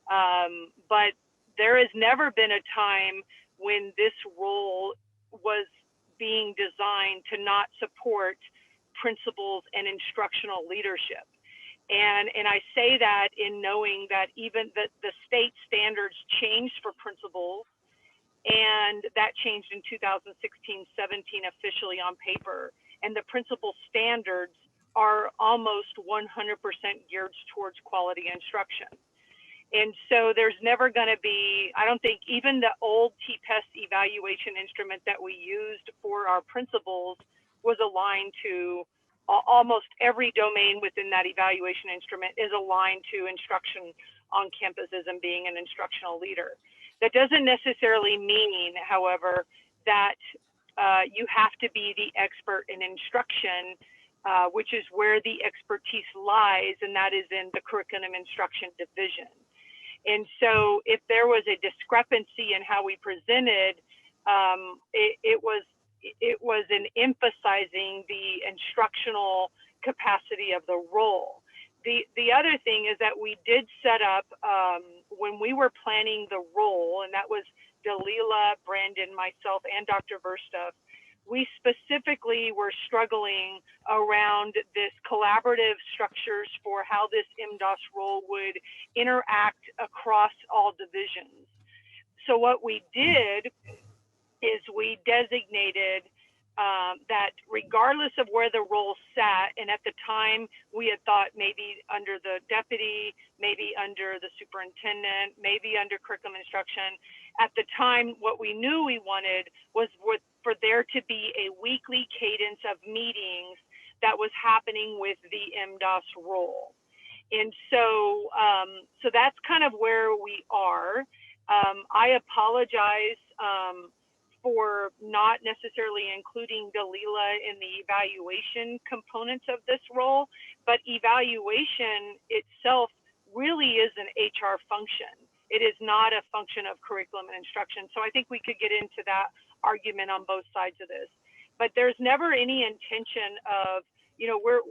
B: But there has never been a time when this role was being designed to not support principals and instructional leadership. And I say that in knowing that even the state standards changed for principals, and that changed in 2016-17 officially on paper. And the principal standards are almost 100% geared towards quality instruction. And so there's never going to be, I don't think even the old TPES evaluation instrument that we used for our principals was aligned to almost every domain within that evaluation instrument is aligned to instruction on campuses and being an instructional leader. That doesn't necessarily mean, however, that you have to be the expert in instruction, which is where the expertise lies, and that is in the curriculum instruction division. And so if there was a discrepancy in how we presented, it was in emphasizing the instructional capacity of the role. The other thing is that we did set up, when we were planning the role, and that was Dalila, Brandon, myself, and Dr. Verstuff, we specifically were struggling around this collaborative structures for how this MDOS role would interact across all divisions. So what we did is we designated that regardless of where the role sat, and at the time we had thought maybe under the deputy, maybe under the superintendent, maybe under curriculum instruction, at the time what we knew we wanted was for there to be a weekly cadence of meetings that was happening with the MDOS role. And so, so that's kind of where we are. I apologize for not necessarily including Dalila in the evaluation components of this role, but evaluation itself really is an HR function. It is not a function of curriculum and instruction. So I think we could get into that argument on both sides of this. But there's never any intention of, you know, we're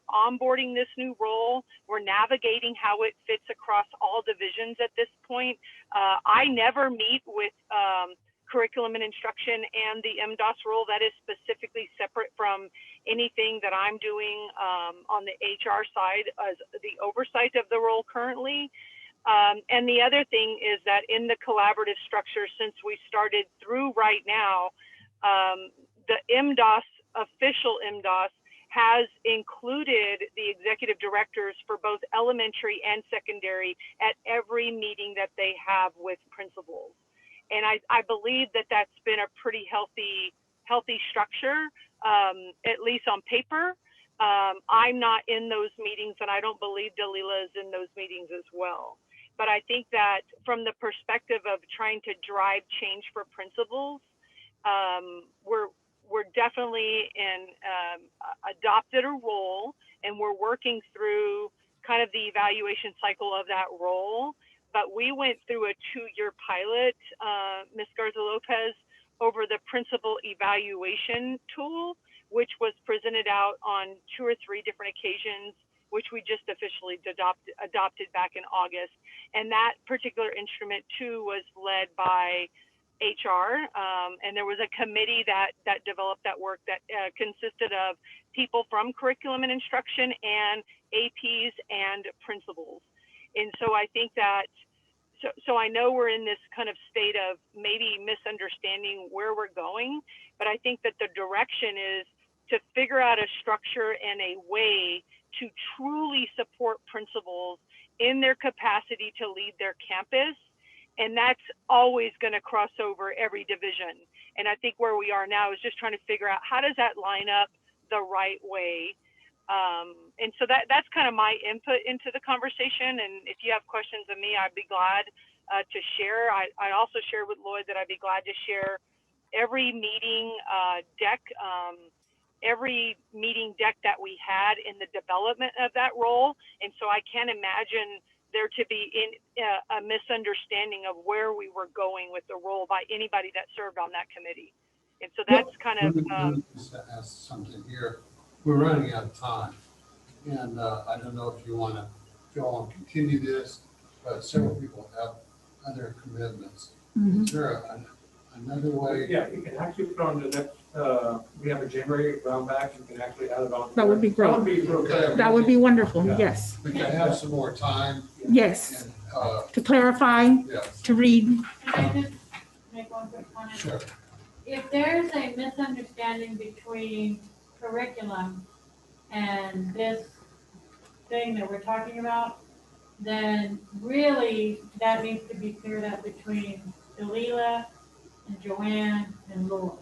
B: onboarding this new role. We're navigating how it fits across all divisions at this point. I never meet with curriculum and instruction and the MDOS role. That is specifically separate from anything that I'm doing on the HR side as the oversight of the role currently. And the other thing is that in the collaborative structure, since we started through right now, the MDOS, official MDOS, has included the executive directors for both elementary and secondary at every meeting that they have with principals. And I believe that that's been a pretty healthy structure, at least on paper. I'm not in those meetings, and I don't believe Dalila is in those meetings as well. But I think that from the perspective of trying to drive change for principals, we're definitely adopted a role, and we're working through kind of the evaluation cycle of that role. But we went through a 2-year pilot, Ms. Garza Lopez, over the principal evaluation tool, which was presented out on 2 or 3 different occasions, which we just officially adopted back in August. And that particular instrument too was led by HR, and there was a committee that developed that work that consisted of people from curriculum and instruction and APs and principals. And so I think that, so I know we're in this kind of state of maybe misunderstanding where we're going, but I think that the direction is to figure out a structure and a way to truly support principals in their capacity to lead their campus. And that's always going to cross over every division. And I think where we are now is just trying to figure out how does that line up the right way. And so that's kind of my input into the conversation. And if you have questions of me, I'd be glad to share. I also shared with Lloyd that I'd be glad to share every meeting deck, that we had in the development of that role. And so I can't imagine there to be a misunderstanding of where we were going with the role by anybody that served on that committee. And so that's kind of.
A: Let me just ask something here. We're running out of time. And I don't know if you want to continue this but several people have other commitments.
E: Mhm.
A: Is there another way?
M: Yeah, you can actually put on the next, we have a January round back, you can actually add it on.
E: That would be great.
M: That would be real good.
E: That would be wonderful,
M: Yeah.
E: yes.
A: We can have some more time.
E: Yes,
A: And,
E: to clarify,
A: yes,
E: to read.
J: Can I just make one quick comment?
A: sure.
J: If there's a misunderstanding between curriculum and this thing that we're talking about, then really that needs to be cleared up between Delila and Joanne and Laura.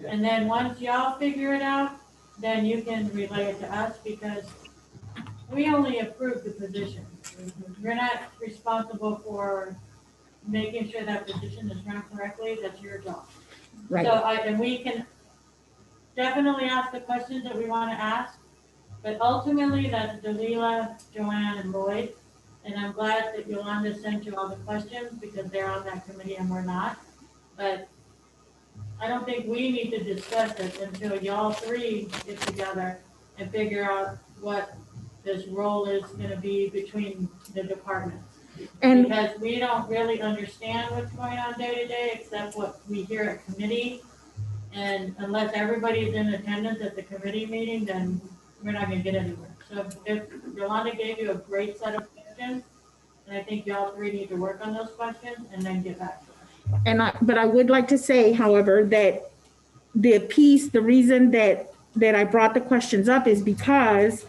J: And then once y'all figure it out, then you can relay it to us because we only approve the position. You're not responsible for making sure that position is run correctly, that's your job.
E: Right.
J: So and we can definitely ask the questions that we want to ask, but ultimately that's Delila, Joanne, and Lloyd. And I'm glad that Yolanda sent you all the questions because they're on that committee and we're not. But I don't think we need to discuss it until y'all three get together and figure out what this role is gonna be between the departments.
E: And
J: Because we don't really understand what's going on day to day, except what we hear at committee. And unless everybody's in attendance at the committee meeting, then we're not gonna get anywhere. So if Yolanda gave you a great set of questions, and I think y'all three need to work on those questions and then get back to us.
E: but I would like to say, however, that the reason that I brought the questions up is because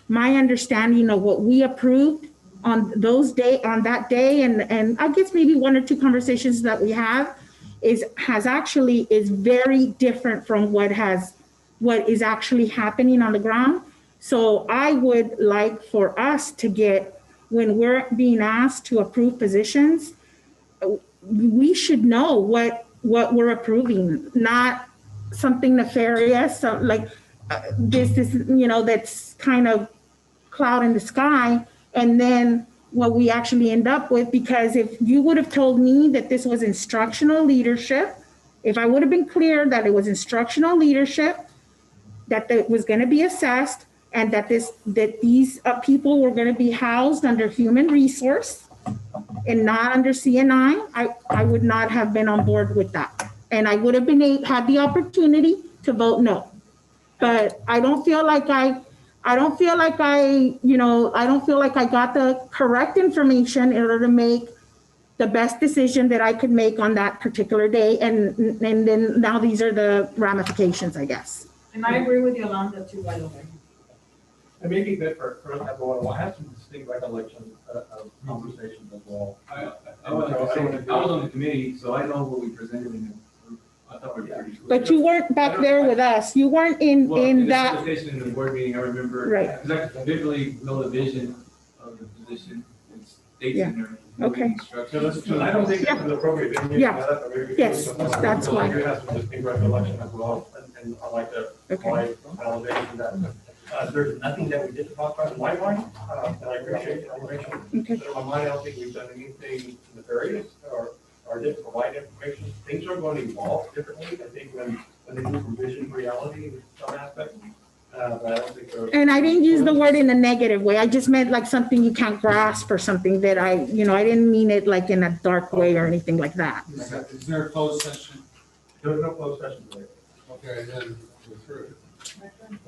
E: my understanding of what we approved on that day, and I guess maybe one or two conversations that we have is very different from what is actually happening on the ground. So I would like for us to get, when we're being asked to approve positions, we should know what we're approving, not something nefarious, this is, that's kind of cloud in the sky, and then what we actually end up with, because if you would have told me that this was instructional leadership, if I would have been clear that it was instructional leadership, that it was going to be assessed, and that these people were going to be housed under human resource and not under CNI, I would not have been on board with that. And I would have had the opportunity to vote no. But I don't feel like I got the correct information in order to make the best decision that I could make on that particular day. And then now these are the ramifications, I guess.
C: And I agree with Yolanda too, by the way.
M: It may be good for everyone. We'll have some distinct recollections of conversations as well.
F: I was on the committee, so I know what we presented in the group. I thought we were pretty clear.
E: But you weren't back there with us. You weren't in that.
F: Conversation in the board meeting, I remember.
E: Right.
F: Because I vividly know the vision of the position. It states in there.
E: Okay.
M: So I don't think this is appropriate.
E: Yes, that's why.
M: You have some distinct recollection as well, and I like the validation that there's nothing that we did talk about in my mind, and I appreciate the information.
E: Okay.
M: But in my mind, I don't think we've done anything nefarious or didn't provide information. Things are going to evolve differently, I think, when they move from vision to reality in some aspects. But I don't think
E: And I didn't use the word in a negative way. I just meant like something you can't grasp or something that I didn't mean it like in a dark way or anything like that.
A: Is there a closed session?
M: There's no closed session today.
A: Okay, then we're through.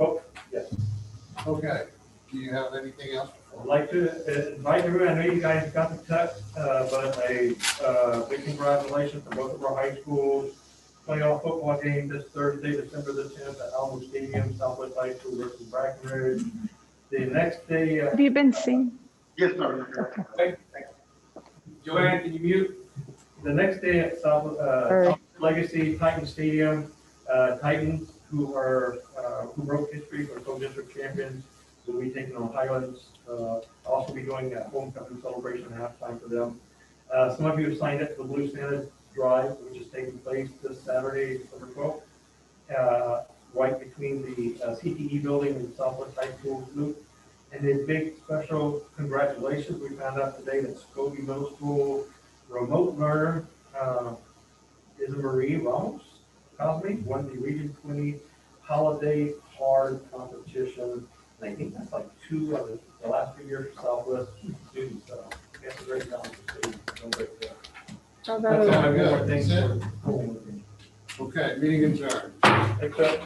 M: Oh, yes.
A: Okay, do you have anything else?
M: I'd like to invite everyone, I know you guys got the text, but a big congratulations to both of our high schools. Playoff football game this Thursday, December the 10th at Alamo Stadium, Southwest High School versus Breckenridge. The next day.
D: Have you been seen?
M: Yes, sir. Okay. Joanne, can you mute? The next day at South Legacy Titan Stadium, Titans, who broke history for co-district champions, will be taking on Highlands. Also be doing a homecoming celebration and halftime for them. Some of you have signed up for the Blue Santa Drive, which is taking place this Saturday, December 12th, right between the CTE building and Southwest High School loop. And a big special congratulations. We found out today that Scobie Middle School remote learner, is Marie Ramos Cosme, won the Region 20 Holiday Card Competition. And I think that's like 2 of the last 3 years for Southwest students. great job.
E: So
M: That's
E: that-
M: all I got.
A: That's
M: Thanks
A: it?
M: for.
A: Okay, meeting adjourned.
M: Thanks, sir.